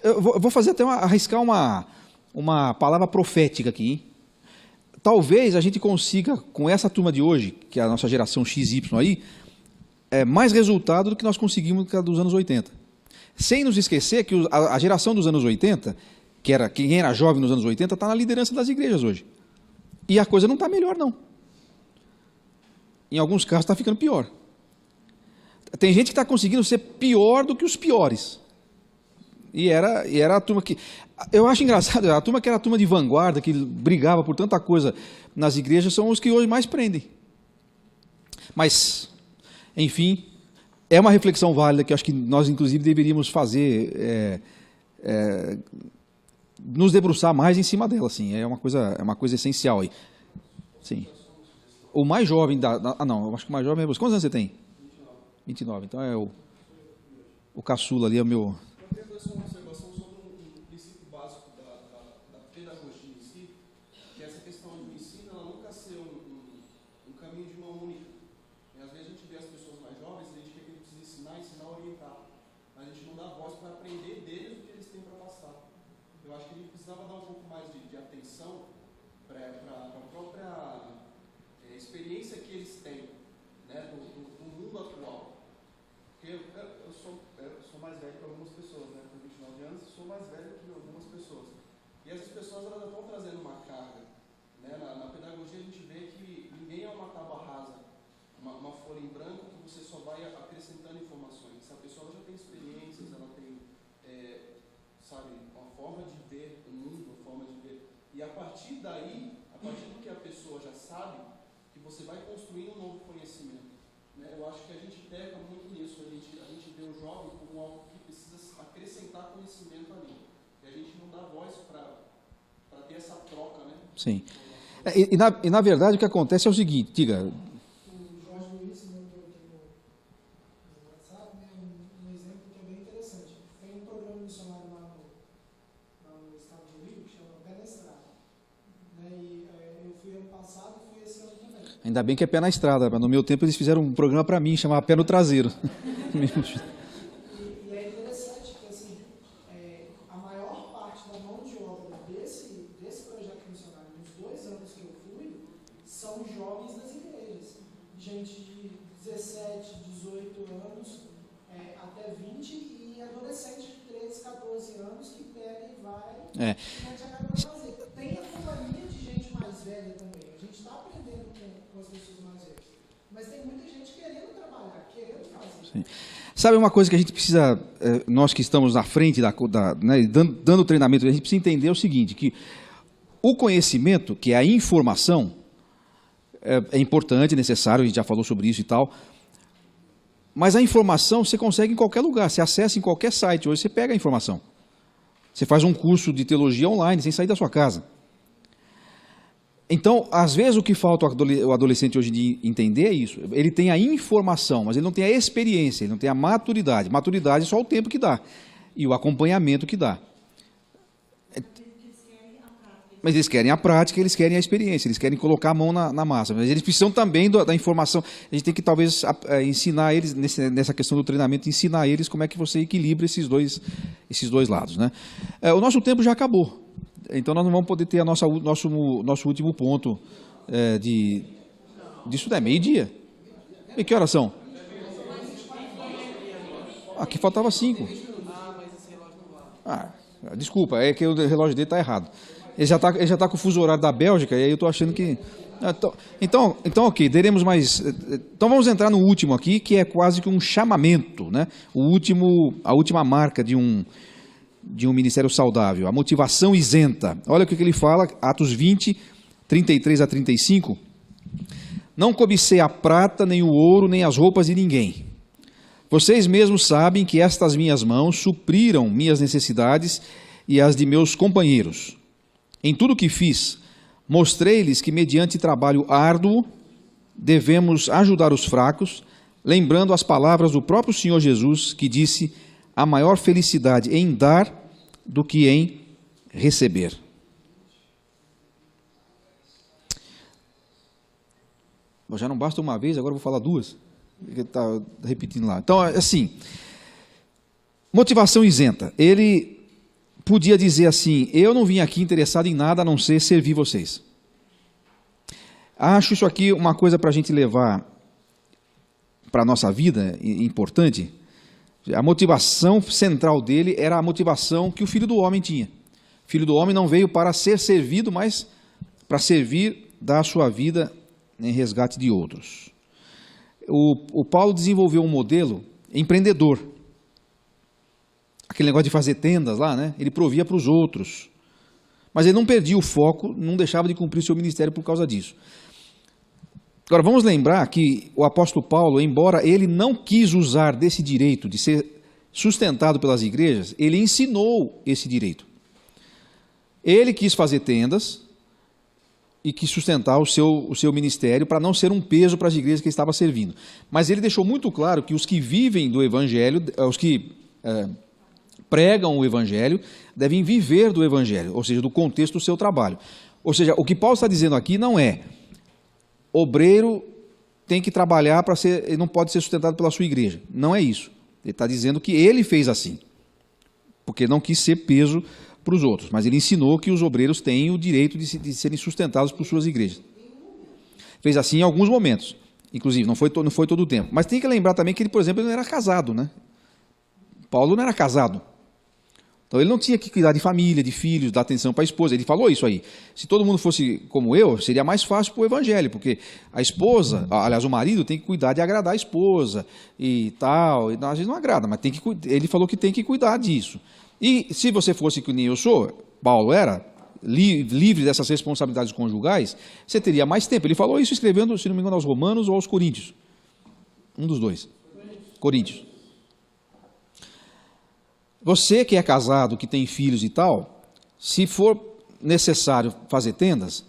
Eu vou fazer até arriscar uma palavra profética aqui, hein? Talvez a gente consiga, com essa turma de hoje, que é a nossa geração XY aí, mais resultado do que nós conseguimos dos anos 80. Sem nos esquecer que a geração dos anos 80, quem era jovem nos anos 80, está na liderança das igrejas hoje. E a coisa não está melhor, não. Em alguns casos está ficando pior. Tem gente que está conseguindo ser pior do que os piores. E era a turma que... Eu acho engraçado, a turma que era a turma de vanguarda, que brigava por tanta coisa nas igrejas, são os que hoje mais prendem. Mas, enfim, é uma reflexão válida que eu acho que nós, inclusive, deveríamos fazer, nos debruçar mais em cima dela, assim, é uma coisa essencial aí. Sim. O mais jovem não, eu acho que o mais jovem é você. Quantos anos você tem? 29. Então é o caçula ali, é o meu... Uma observação sobre um princípio básico da pedagogia em si, que é essa questão do ensino, ela nunca ser um caminho de mão única. E às vezes a gente vê as pessoas mais jovens e a gente quer que ele precisa ensinar, orientar. Mas a gente não dá voz para aprender deles o que eles têm para passar. Eu acho que a gente precisava dar um pouco mais de atenção para a própria experiência que eles têm, né, do mundo atual. Porque eu sou mais velho que algumas pessoas, né? Com 29 anos, sou mais velho que algumas pessoas. E essas pessoas elas estão trazendo uma carga. Né? Na pedagogia a gente vê que ninguém é uma tábua rasa, uma folha em branco que você só vai acrescentando informações. Essa pessoa ela já tem experiências, ela tem, sabe, uma forma de ver o mundo, uma forma de ver. E a partir daí, a partir do que a pessoa já sabe, que você vai construindo um novo conhecimento. Né? Eu acho que a gente peca muito nisso, a gente vê o jovem como algo que precisa acrescentar conhecimento ali. E a gente não dá voz para ter essa troca, né? Sim. E na verdade o que acontece é o seguinte, diga... O Jorge Luiz mandou aqui no WhatsApp, né, um exemplo que é bem interessante. Tem um programa missionário lá no estado do Rio, que chama Pé na Estrada. Né, e eu fui ano passado e fui esse ano também. Ainda bem que é pé na estrada, mas no meu tempo eles fizeram um programa para mim, chamava Pé no Traseiro. E é interessante que assim, a maior parte da mão de obra desse projeto missionário, nos 2 anos que eu fui, são jovens das igrejas. Gente de 17, 18 anos, até 20 e adolescente de 13, 14 anos que pega e vai e a gente acaba de fazer. Tem a companhia de gente mais velha também. A gente está aprendendo com as pessoas mais velhas. Mas tem muita gente querendo trabalhar, querendo fazer. Sim. Sabe uma coisa que a gente precisa, nós que estamos na frente, né, dando treinamento, a gente precisa entender o seguinte, que o conhecimento, que é a informação, é importante, necessário, a gente já falou sobre isso e tal, mas a informação você consegue em qualquer lugar, você acessa em qualquer site, hoje você pega a informação. Você faz um curso de teologia online, sem sair da sua casa. Então, às vezes o que falta o adolescente hoje de entender é isso. Ele tem a informação, mas ele não tem a experiência, ele não tem a maturidade. Maturidade é só o tempo que dá e o acompanhamento que dá. Mas eles querem a prática, eles querem a experiência, eles querem colocar a mão na massa. Mas eles precisam também da informação. A gente tem que talvez ensinar eles, nessa questão do treinamento, ensinar eles como é que você equilibra esses dois lados. Né? O nosso tempo já acabou. Então, nós não vamos poder ter nosso último ponto disso. É meio-dia. E que horas são? Aqui faltava 5. Ah, mas esse relógio não vai. Ah, Desculpa, é que o relógio dele está errado. Ele já tá com o fuso horário da Bélgica, e aí eu estou achando que... Então, ok, teremos mais... Então vamos entrar no último aqui, que é quase que um chamamento, né? A última marca de um ministério saudável, a motivação isenta. Olha o que ele fala, Atos 20, 33 a 35. Não cobicei a prata, nem o ouro, nem as roupas de ninguém. Vocês mesmos sabem que estas minhas mãos supriram minhas necessidades e as de meus companheiros. Em tudo o que fiz, mostrei-lhes que, mediante trabalho árduo, devemos ajudar os fracos, lembrando as palavras do próprio Senhor Jesus, que disse: há maior felicidade em dar do que em receber. Já não basta uma vez, agora eu vou falar duas. Ele está repetindo lá. Então, assim, motivação isenta. Ele podia dizer assim: eu não vim aqui interessado em nada a não ser servir vocês. Acho isso aqui uma coisa para a gente levar para a nossa vida, importante. A motivação central dele era a motivação que o Filho do Homem tinha. O Filho do Homem não veio para ser servido, mas para servir, dar a sua vida em resgate de outros. O Paulo desenvolveu um modelo empreendedor. Aquele negócio de fazer tendas lá, né? Ele provia para os outros. Mas ele não perdia o foco, não deixava de cumprir o seu ministério por causa disso. Agora, vamos lembrar que o apóstolo Paulo, embora ele não quis usar desse direito de ser sustentado pelas igrejas, ele ensinou esse direito. Ele quis fazer tendas e quis sustentar o seu ministério para não ser um peso para as igrejas que ele estava servindo. Mas ele deixou muito claro que os que vivem do evangelho, os que pregam o evangelho, devem viver do evangelho, ou seja, do contexto do seu trabalho. Ou seja, o que Paulo está dizendo aqui não é: obreiro tem que trabalhar para ser, ele não pode ser sustentado pela sua igreja. Não é isso. Ele está dizendo que ele fez assim, porque não quis ser peso para os outros, mas ele ensinou que os obreiros têm o direito de serem sustentados por suas igrejas. Fez assim em alguns momentos, inclusive, não foi todo o tempo. Mas tem que lembrar também que ele, por exemplo, ele não era casado, né? Paulo não era casado. Então ele não tinha que cuidar de família, de filhos, dar atenção para a esposa. Ele falou isso aí. Se todo mundo fosse como eu, seria mais fácil para o evangelho, porque a esposa, aliás, o marido tem que cuidar de agradar a esposa e tal. E, às vezes não agrada, mas ele falou que tem que cuidar disso. E se você fosse que nem eu sou, Paulo era, livre dessas responsabilidades conjugais, você teria mais tempo. Ele falou isso escrevendo, se não me engano, aos Romanos ou aos Coríntios. Um dos dois. Coríntios. Você que é casado, que tem filhos e tal, se for necessário fazer tendas,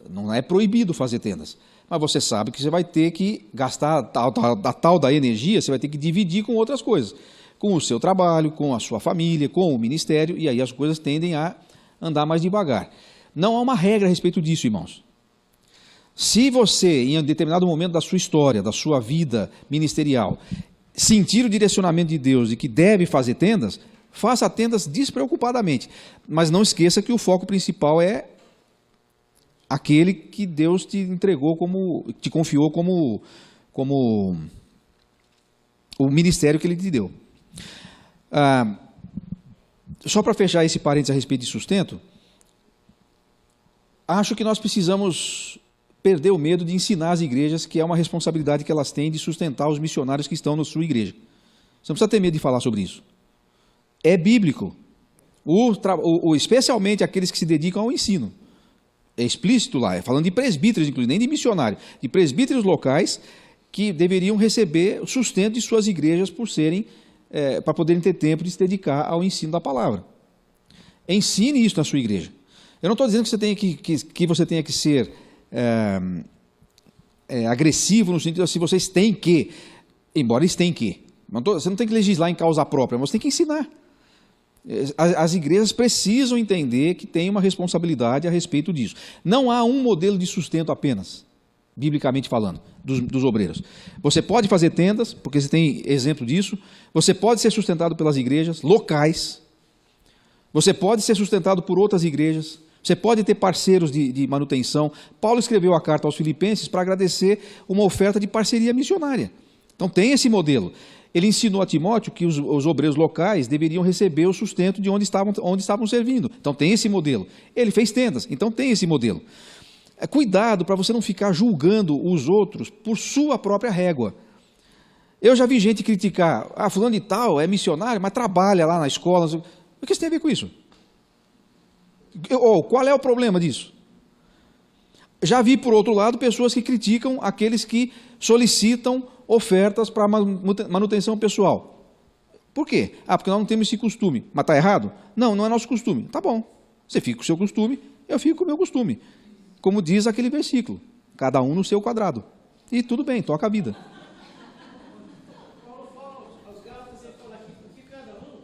não é proibido fazer tendas, mas você sabe que você vai ter que gastar a tal da energia, você vai ter que dividir com outras coisas, com o seu trabalho, com a sua família, com o ministério, e aí as coisas tendem a andar mais devagar. Não há uma regra a respeito disso, irmãos. Se você, em um determinado momento da sua história, da sua vida ministerial, sentir o direcionamento de Deus de que deve fazer tendas, faça tendas despreocupadamente, mas não esqueça que o foco principal é aquele que Deus te entregou, te confiou como o ministério que Ele te deu. Só para fechar esse parênteses a respeito de sustento, acho que nós precisamos perder o medo de ensinar as igrejas que é uma responsabilidade que elas têm de sustentar os missionários que estão na sua igreja. Você não precisa ter medo de falar sobre isso. É bíblico, especialmente aqueles que se dedicam ao ensino. É explícito lá, é falando de presbíteros, inclusive, nem de missionário, de presbíteros locais que deveriam receber o sustento de suas igrejas para poderem ter tempo de se dedicar ao ensino da palavra. Ensine isso na sua igreja. Eu não estou dizendo que você tenha que ser agressivo no sentido de se vocês têm que, embora eles têm que. Você não tem que legislar em causa própria, mas você tem que ensinar. As igrejas precisam entender que tem uma responsabilidade a respeito disso. Não há um modelo de sustento apenas, biblicamente falando, dos obreiros. Você pode fazer tendas, porque você tem exemplo disso. Você pode ser sustentado pelas igrejas locais. Você pode ser sustentado por outras igrejas. Você pode ter parceiros de manutenção. Paulo escreveu a carta aos Filipenses para agradecer uma oferta de parceria missionária. Então tem esse modelo. Ele ensinou a Timóteo que os obreiros locais deveriam receber o sustento de onde estavam servindo. Então tem esse modelo. Ele fez tendas, então tem esse modelo. Cuidado para você não ficar julgando os outros por sua própria régua. Eu já vi gente criticar, fulano de tal é missionário, mas trabalha lá na escola. O que isso tem a ver com isso? Qual é o problema disso? Já vi, por outro lado, pessoas que criticam aqueles que solicitam ofertas para manutenção pessoal. Por quê? Porque nós não temos esse costume. Mas está errado? Não, não é nosso costume. Tá bom. Você fica com o seu costume, eu fico com o meu costume. Como diz aquele versículo, cada um no seu quadrado. E tudo bem, toca a vida. Paulo fala aos Gálatas, ele fala aqui, porque cada um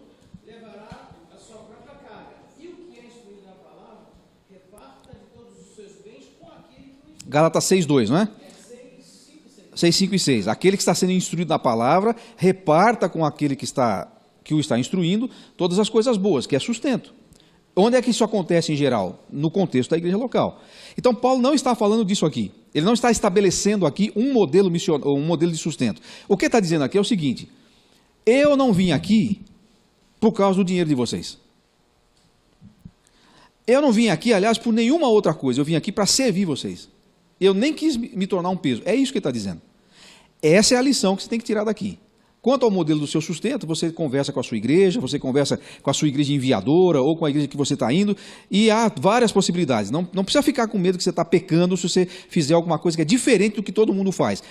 levará a sua própria carga. E o que é instruído na palavra, reparta de todos os seus bens com aquele que o instrui. Gálatas 6:2, não é? 6, 5 e 6. Aquele que está sendo instruído na palavra, reparta com aquele que o está instruindo todas as coisas boas, que é sustento. Onde é que isso acontece em geral? No contexto da igreja local. Então, Paulo não está falando disso aqui. Ele não está estabelecendo aqui um modelo de sustento. O que está dizendo aqui é o seguinte: eu não vim aqui por causa do dinheiro de vocês. Eu não vim aqui, aliás, por nenhuma outra coisa. Eu vim aqui para servir vocês. Eu nem quis me tornar um peso. É isso que ele está dizendo. Essa é a lição que você tem que tirar daqui. Quanto ao modelo do seu sustento, você conversa com a sua igreja, você conversa com a sua igreja enviadora ou com a igreja que você está indo, e há várias possibilidades. Não precisa ficar com medo que você está pecando se você fizer alguma coisa que é diferente do que todo mundo faz.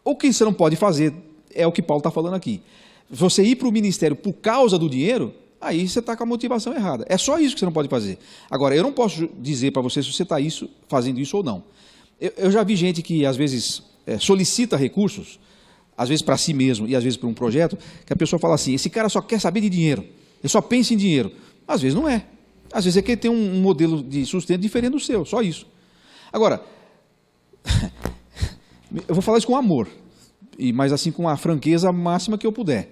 O que você não pode fazer é o que Paulo está falando aqui. Você ir para o ministério por causa do dinheiro, aí você está com a motivação errada. É só isso que você não pode fazer. Agora, eu não posso dizer para você se você está fazendo isso ou não. Eu já vi gente que, às vezes, solicita recursos, às vezes para si mesmo e às vezes para um projeto, que a pessoa fala assim, esse cara só quer saber de dinheiro, ele só pensa em dinheiro. Às vezes não é. Às vezes é que ele tem um modelo de sustento diferente do seu, só isso. Agora, eu vou falar isso com amor, mas assim com a franqueza máxima que eu puder.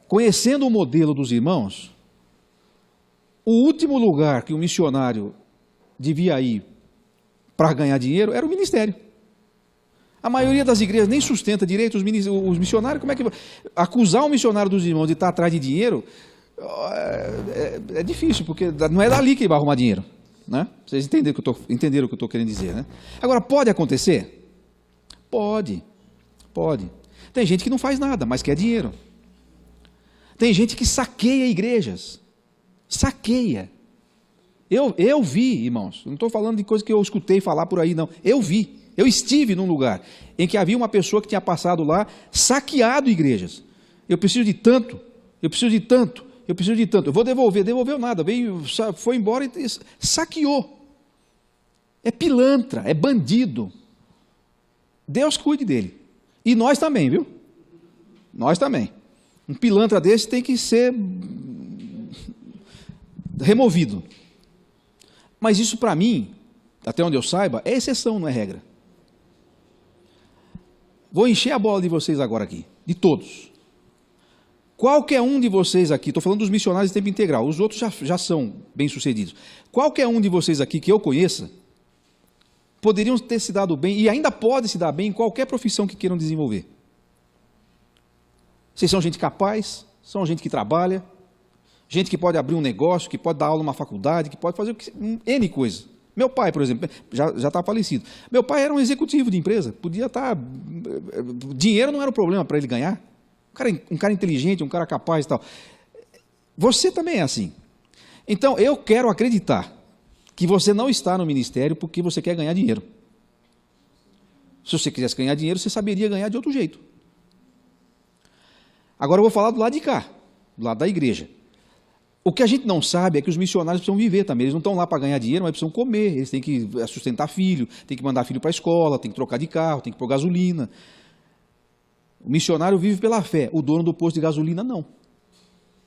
Conhecendo o modelo dos irmãos, o último lugar que o missionário devia ir para ganhar dinheiro era o ministério. A maioria das igrejas nem sustenta direito os missionários. Como é que acusar um missionário dos irmãos de estar atrás de dinheiro é difícil, porque não é dali que ele vai arrumar dinheiro, né? Vocês entenderam o que eu estou querendo dizer, né? Agora, pode acontecer? Pode. Tem gente que não faz nada, mas quer dinheiro. Tem gente que saqueia igrejas. Saqueia. Eu vi, irmãos, não estou falando de coisa que eu escutei falar por aí, não. Eu vi. Eu estive num lugar em que havia uma pessoa que tinha passado lá, saqueado igrejas. Eu preciso de tanto. Eu vou devolveu nada, foi embora e saqueou. É pilantra, é bandido. Deus cuide dele. E nós também, viu? Nós também. Um pilantra desse tem que ser removido. Mas isso para mim, até onde eu saiba, é exceção, não é regra. Vou encher a bola de vocês agora aqui, de todos. Qualquer um de vocês aqui, estou falando dos missionários de tempo integral, os outros já são bem-sucedidos. Qualquer um de vocês aqui que eu conheça, poderiam ter se dado bem, e ainda pode se dar bem em qualquer profissão que queiram desenvolver. Vocês são gente capaz, são gente que trabalha, gente que pode abrir um negócio, que pode dar aula numa faculdade, que pode fazer N coisa. Meu pai, por exemplo, já está falecido. Meu pai era um executivo de empresa, podia estar... Dinheiro não era o problema para ele ganhar. Um cara inteligente, um cara capaz e tal. Você também é assim. Então, eu quero acreditar que você não está no ministério porque você quer ganhar dinheiro. Se você quisesse ganhar dinheiro, você saberia ganhar de outro jeito. Agora eu vou falar do lado de cá, do lado da igreja. O que a gente não sabe é que os missionários precisam viver também. Eles não estão lá para ganhar dinheiro, mas precisam comer. Eles têm que sustentar filho, têm que mandar filho para a escola, têm que trocar de carro, têm que pôr gasolina. O missionário vive pela fé, o dono do posto de gasolina não.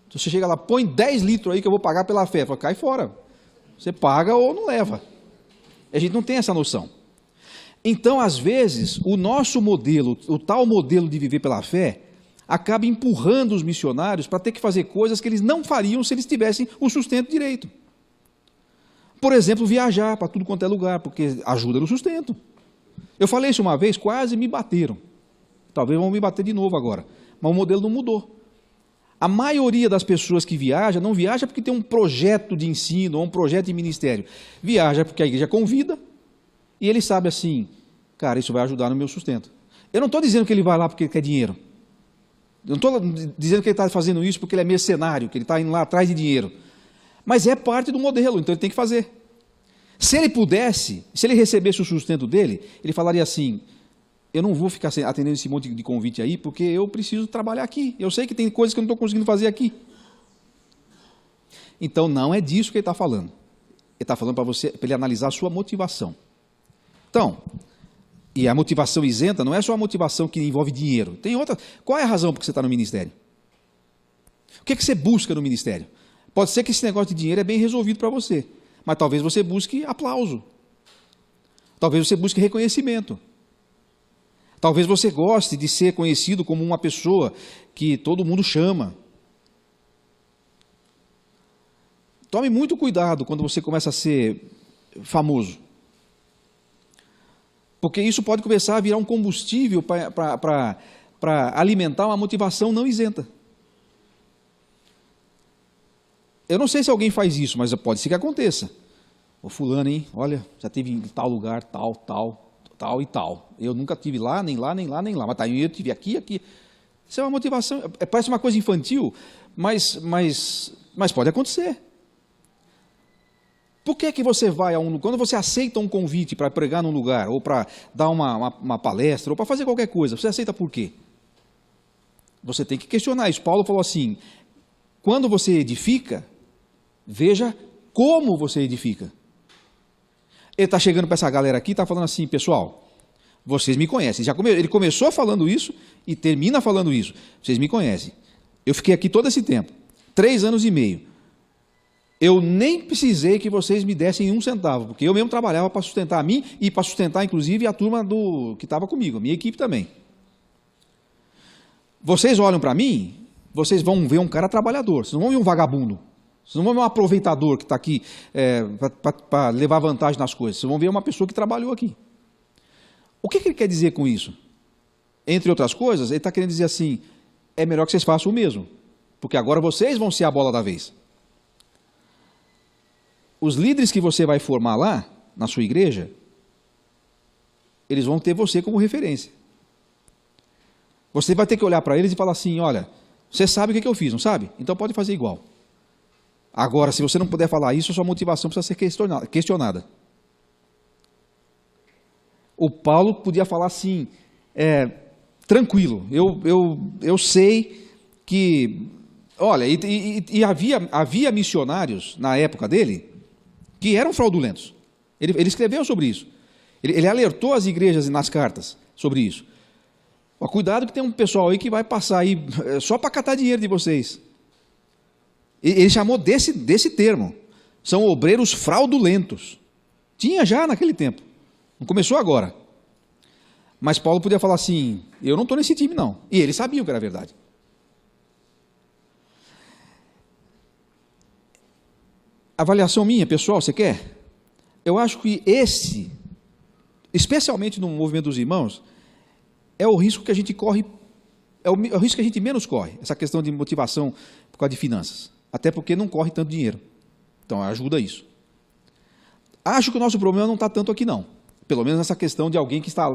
Se você chega lá, põe 10 litros aí que eu vou pagar pela fé. Fala, cai fora. Você paga ou não leva. A gente não tem essa noção. Então, às vezes, o nosso modelo, o tal modelo de viver pela fé, acaba empurrando os missionários para ter que fazer coisas que eles não fariam se eles tivessem o sustento direito. Por exemplo, viajar para tudo quanto é lugar, porque ajuda no sustento. Eu falei isso uma vez, quase me bateram. Talvez vão me bater de novo agora. Mas o modelo não mudou. A maioria das pessoas que viaja, não viaja porque tem um projeto de ensino ou um projeto de ministério. Viaja porque a igreja convida e ele sabe assim, cara, isso vai ajudar no meu sustento. Eu não estou dizendo que ele vai lá porque ele quer dinheiro. Eu não estou dizendo que ele está fazendo isso porque ele é mercenário, que ele está indo lá atrás de dinheiro. Mas é parte do modelo, então ele tem que fazer. Se ele pudesse, se ele recebesse o sustento dele, ele falaria assim, eu não vou ficar atendendo esse monte de convite aí, porque eu preciso trabalhar aqui. Eu sei que tem coisas que eu não estou conseguindo fazer aqui. Então, não é disso que ele está falando. Ele está falando para você, para ele analisar a sua motivação. Então, e a motivação isenta não é só a motivação que envolve dinheiro. Tem outra. Qual é a razão por que você está no ministério? O que é que você busca no ministério? Pode ser que esse negócio de dinheiro é bem resolvido para você, mas talvez você busque aplauso. Talvez você busque reconhecimento. Talvez você goste de ser conhecido como uma pessoa que todo mundo chama. Tome muito cuidado quando você começa a ser famoso. Porque isso pode começar a virar um combustível para alimentar uma motivação não isenta. Eu não sei se alguém faz isso, mas pode ser que aconteça. Ô fulano, hein? Olha, já esteve em tal lugar, tal e tal. Eu nunca tive lá, nem lá, nem lá, nem lá. Mas tá, eu tive aqui, aqui. Isso é uma motivação, parece uma coisa infantil, mas pode acontecer. Por que que você vai a quando você aceita um convite para pregar num lugar, ou para dar uma palestra, ou para fazer qualquer coisa, você aceita por quê? Você tem que questionar isso. Paulo falou assim, quando você edifica, veja como você edifica. Ele está chegando para essa galera aqui e está falando assim, pessoal, vocês me conhecem. Ele começou falando isso e termina falando isso. Vocês me conhecem. Eu fiquei aqui todo esse tempo, 3 anos e meio. Eu nem precisei que vocês me dessem 1 centavo, porque eu mesmo trabalhava para sustentar a mim e para sustentar, inclusive, a turma que estava comigo, a minha equipe também. Vocês olham para mim, vocês vão ver um cara trabalhador, vocês não vão ver um vagabundo. Vocês não vão ver um aproveitador que está aqui para levar vantagem nas coisas. Vocês vão ver uma pessoa que trabalhou aqui. O que ele quer dizer com isso? Entre outras coisas, ele está querendo dizer assim, é melhor que vocês façam o mesmo, porque agora vocês vão ser a bola da vez. Os líderes que você vai formar lá, na sua igreja, eles vão ter você como referência. Você vai ter que olhar para eles e falar assim, olha, você sabe o que eu fiz, não sabe? Então pode fazer igual. Agora, se você não puder falar isso, a sua motivação precisa ser questionada. O Paulo podia falar assim, tranquilo, eu sei que... Olha, e havia missionários na época dele que eram fraudulentos. Ele escreveu sobre isso. Ele alertou as igrejas nas cartas sobre isso. Ó, cuidado que tem um pessoal aí que vai passar aí só para catar dinheiro de vocês. Ele chamou desse termo. São obreiros fraudulentos. Tinha já naquele tempo. Não começou agora. Mas Paulo podia falar assim, eu não estou nesse time não. E eles sabiam que era verdade. Avaliação minha, pessoal, você quer? Eu acho que especialmente no movimento dos irmãos, é o risco que a gente corre, é o risco que a gente menos corre, essa questão de motivação por causa de finanças. Até porque não corre tanto dinheiro. Então, ajuda isso. Acho que o nosso problema não está tanto aqui, não. Pelo menos nessa questão de alguém que está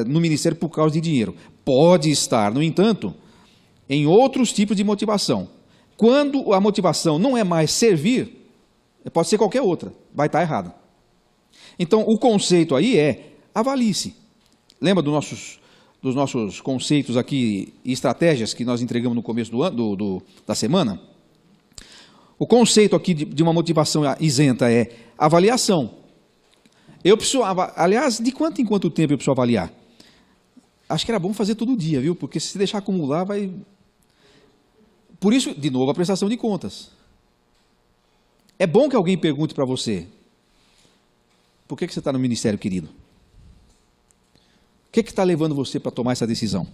no ministério por causa de dinheiro. Pode estar, no entanto, em outros tipos de motivação. Quando a motivação não é mais servir, pode ser qualquer outra, vai estar errada. Então, o conceito aí é, avalie-se. Lembra dos nossos conceitos aqui e estratégias que nós entregamos no começo da semana? O conceito aqui de uma motivação isenta é avaliação. Eu preciso, aliás, de quanto em quanto tempo eu preciso avaliar? Acho que era bom fazer todo dia, viu? Porque se deixar acumular, vai... Por isso, de novo, a prestação de contas. É bom que alguém pergunte para você, por que você está no ministério, querido? O que está levando você para tomar essa decisão?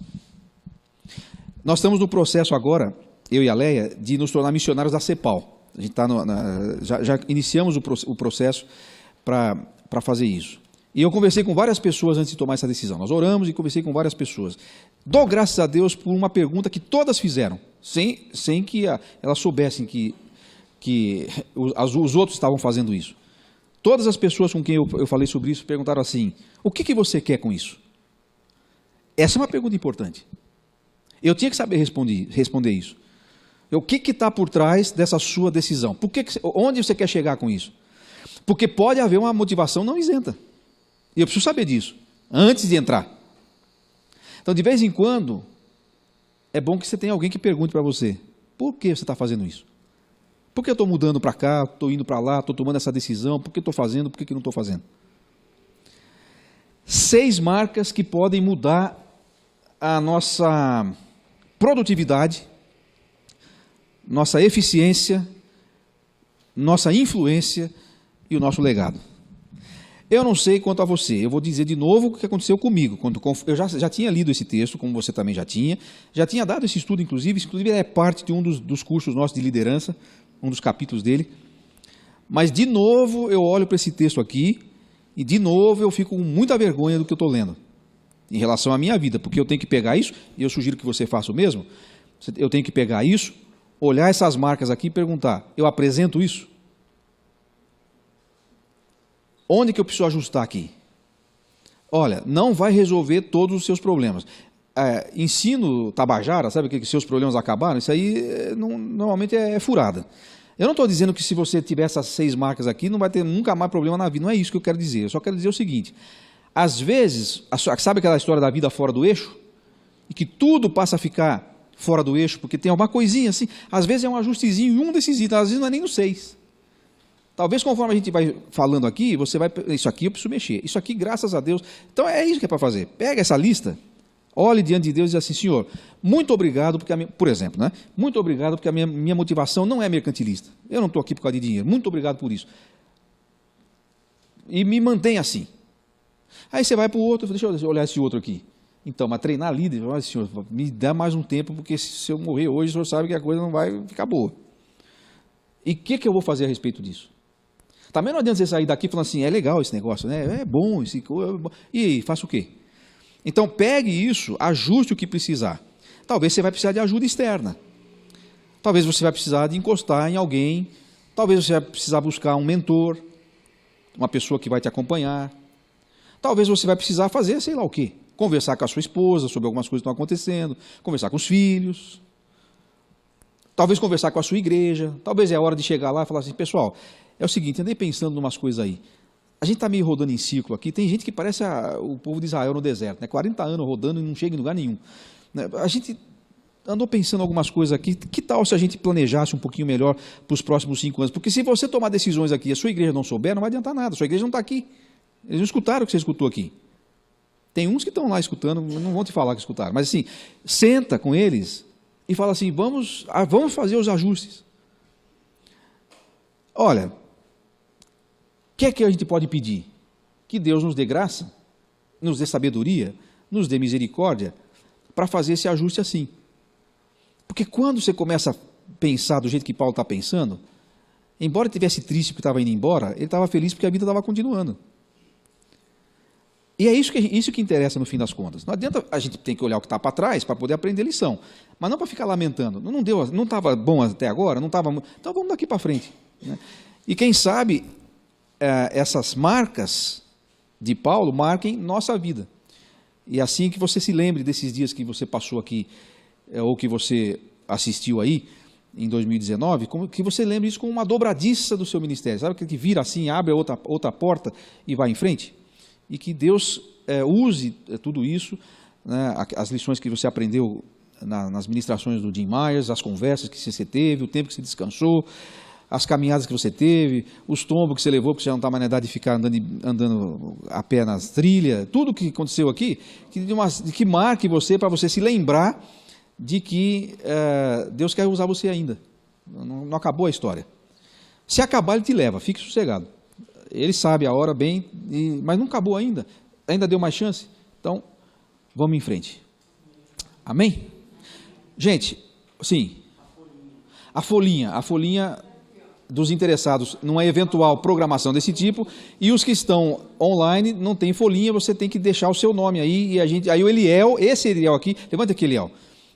Nós estamos no processo agora, eu e a Leia, de nos tornar missionários da CEPAL. A gente já iniciamos o processo para fazer isso. E eu conversei com várias pessoas antes de tomar essa decisão. Nós oramos e conversei com várias pessoas. Dou graças a Deus por uma pergunta que todas fizeram, sem que elas soubessem que os outros estavam fazendo isso. Todas as pessoas com quem eu falei sobre isso perguntaram assim: o que você quer com isso? Essa é uma pergunta importante. Eu tinha que saber responder isso. O que está por trás dessa sua decisão? Onde você quer chegar com isso? Porque pode haver uma motivação não isenta. E eu preciso saber disso, antes de entrar. Então, de vez em quando, é bom que você tenha alguém que pergunte para você: por que você está fazendo isso? Por que eu estou mudando para cá, estou indo para lá, estou tomando essa decisão, por que estou fazendo, por que não estou fazendo? 6 marcas que podem mudar a nossa produtividade, nossa eficiência, nossa influência e o nosso legado. Eu não sei quanto a você, eu vou dizer de novo o que aconteceu comigo. Eu já tinha lido esse texto, como você também já tinha dado esse estudo, inclusive é parte de um dos cursos nossos de liderança, um dos capítulos dele. Mas, de novo, eu olho para esse texto aqui e, de novo, eu fico com muita vergonha do que eu estou lendo, em relação à minha vida, porque eu tenho que pegar isso, e eu sugiro que você faça o mesmo, eu tenho que pegar isso, olhar essas marcas aqui e perguntar: eu apresento isso? Onde que eu preciso ajustar aqui? Olha, não vai resolver todos os seus problemas. Ensino Tabajara, sabe que seus problemas acabaram? Isso aí normalmente é furada. Eu não estou dizendo que se você tiver essas 6 marcas aqui, não vai ter nunca mais problema na vida. Não é isso que eu quero dizer. Eu só quero dizer o seguinte: às vezes, sabe aquela história da vida fora do eixo? E que tudo passa a ficar fora do eixo, porque tem alguma coisinha assim. Às vezes é um ajustezinho em um desses itens, às vezes não é nem no 6. Talvez conforme a gente vai falando aqui, você vai... Isso aqui eu preciso mexer. Isso aqui, graças a Deus... Então é isso que é para fazer. Pega essa lista, olhe diante de Deus e diz assim: Senhor, muito obrigado, porque por exemplo, né? Muito obrigado porque a minha motivação não é mercantilista. Eu não estou aqui por causa de dinheiro. Muito obrigado por isso. E me mantém assim. Aí você vai para o outro, deixa eu olhar esse outro aqui. Então, mas treinar líder, olha, Senhor, me dá mais um tempo, porque se eu morrer hoje, o Senhor sabe que a coisa não vai ficar boa. E o que eu vou fazer a respeito disso? Também não adianta você sair daqui falando assim: é legal esse negócio, né? É bom, e aí, faça o quê? Então, pegue isso, ajuste o que precisar. Talvez você vai precisar de ajuda externa. Talvez você vai precisar de encostar em alguém. Talvez você vai precisar buscar um mentor, uma pessoa que vai te acompanhar. Talvez você vai precisar fazer, sei lá o quê. Conversar com a sua esposa sobre algumas coisas que estão acontecendo. Conversar com os filhos. Talvez conversar com a sua igreja. Talvez é a hora de chegar lá e falar assim: pessoal, é o seguinte, andei pensando em umas coisas aí. A gente está meio rodando em ciclo aqui. Tem gente que parece o povo de Israel no deserto, né? 40 anos rodando e não chega em lugar nenhum. A gente andou pensando algumas coisas aqui. Que tal se a gente planejasse um pouquinho melhor para os próximos 5 anos? Porque se você tomar decisões aqui e a sua igreja não souber, não vai adiantar nada. A sua igreja não está aqui. Eles não escutaram o que você escutou aqui. Tem uns que estão lá escutando, não vão te falar que escutaram. Mas assim, senta com eles e fala assim: vamos fazer os ajustes. Olha, o que é que a gente pode pedir? Que Deus nos dê graça, nos dê sabedoria, nos dê misericórdia para fazer esse ajuste assim. Porque quando você começa a pensar do jeito que Paulo está pensando, embora ele estivesse triste porque estava indo embora, ele estava feliz porque a vida estava continuando. E é isso que interessa no fim das contas. Não adianta, a gente tem que olhar o que está para trás para poder aprender lição, mas não para ficar lamentando. Não estava bom até agora, não estava. Então vamos daqui para frente. Né? E quem sabe essas marcas de Paulo marquem nossa vida. E assim que você se lembre desses dias que você passou aqui, ou que você assistiu aí, em 2019, que você lembre isso como uma dobradiça do seu ministério. Sabe que vira assim, abre outra porta e vai em frente? E que Deus use tudo isso, né, as lições que você aprendeu nas ministrações do Jim Myers, as conversas que você teve, o tempo que você descansou, as caminhadas que você teve, os tombos que você levou, porque você já não está mais na idade de ficar andando a pé nas trilhas, tudo que aconteceu aqui, que marque você, para você se lembrar de que Deus quer usar você ainda. Não acabou a história. Se acabar, Ele te leva, fique sossegado. Ele sabe a hora bem, mas não acabou ainda. Ainda deu mais chance. Então, vamos em frente. Amém? Gente, sim. A folhinha. dos interessados numa eventual programação desse tipo, e os que estão online não tem folhinha, você tem que deixar o seu nome aí, e aí o Eliel, esse Eliel aqui, levanta aqui, Eliel,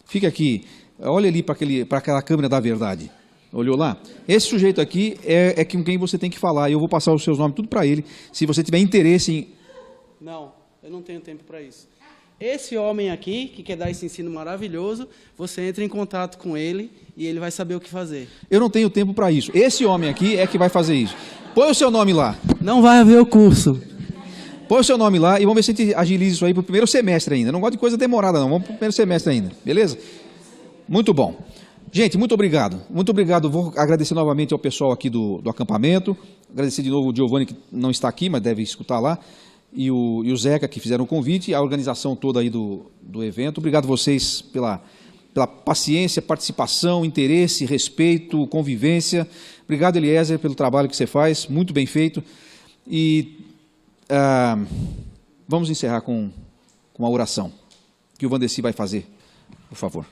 fica aqui, olha ali para aquela câmera da verdade, olhou lá? Esse sujeito aqui é com quem você tem que falar, e eu vou passar os seus nomes tudo para ele, se você tiver interesse em... Não, eu não tenho tempo para isso. Esse homem aqui, que quer dar esse ensino maravilhoso, você entra em contato com ele e ele vai saber o que fazer. Eu não tenho tempo para isso. Esse homem aqui é que vai fazer isso. Põe o seu nome lá. Não vai haver o curso. Põe o seu nome lá e vamos ver se a gente agiliza isso aí para o primeiro semestre ainda. Não gosto de coisa demorada não, vamos para o primeiro semestre ainda, beleza? Muito bom. Gente, muito obrigado. Muito obrigado. Vou agradecer novamente ao pessoal aqui do acampamento. Agradecer de novo o Giovanni, que não está aqui, mas deve escutar lá. E o Zeca, que fizeram o convite, e a organização toda aí do evento. Obrigado a vocês pela paciência, participação, interesse, respeito, convivência. Obrigado, Eliezer, pelo trabalho que você faz, muito bem feito. E vamos encerrar com uma oração que o Vandeci vai fazer, por favor.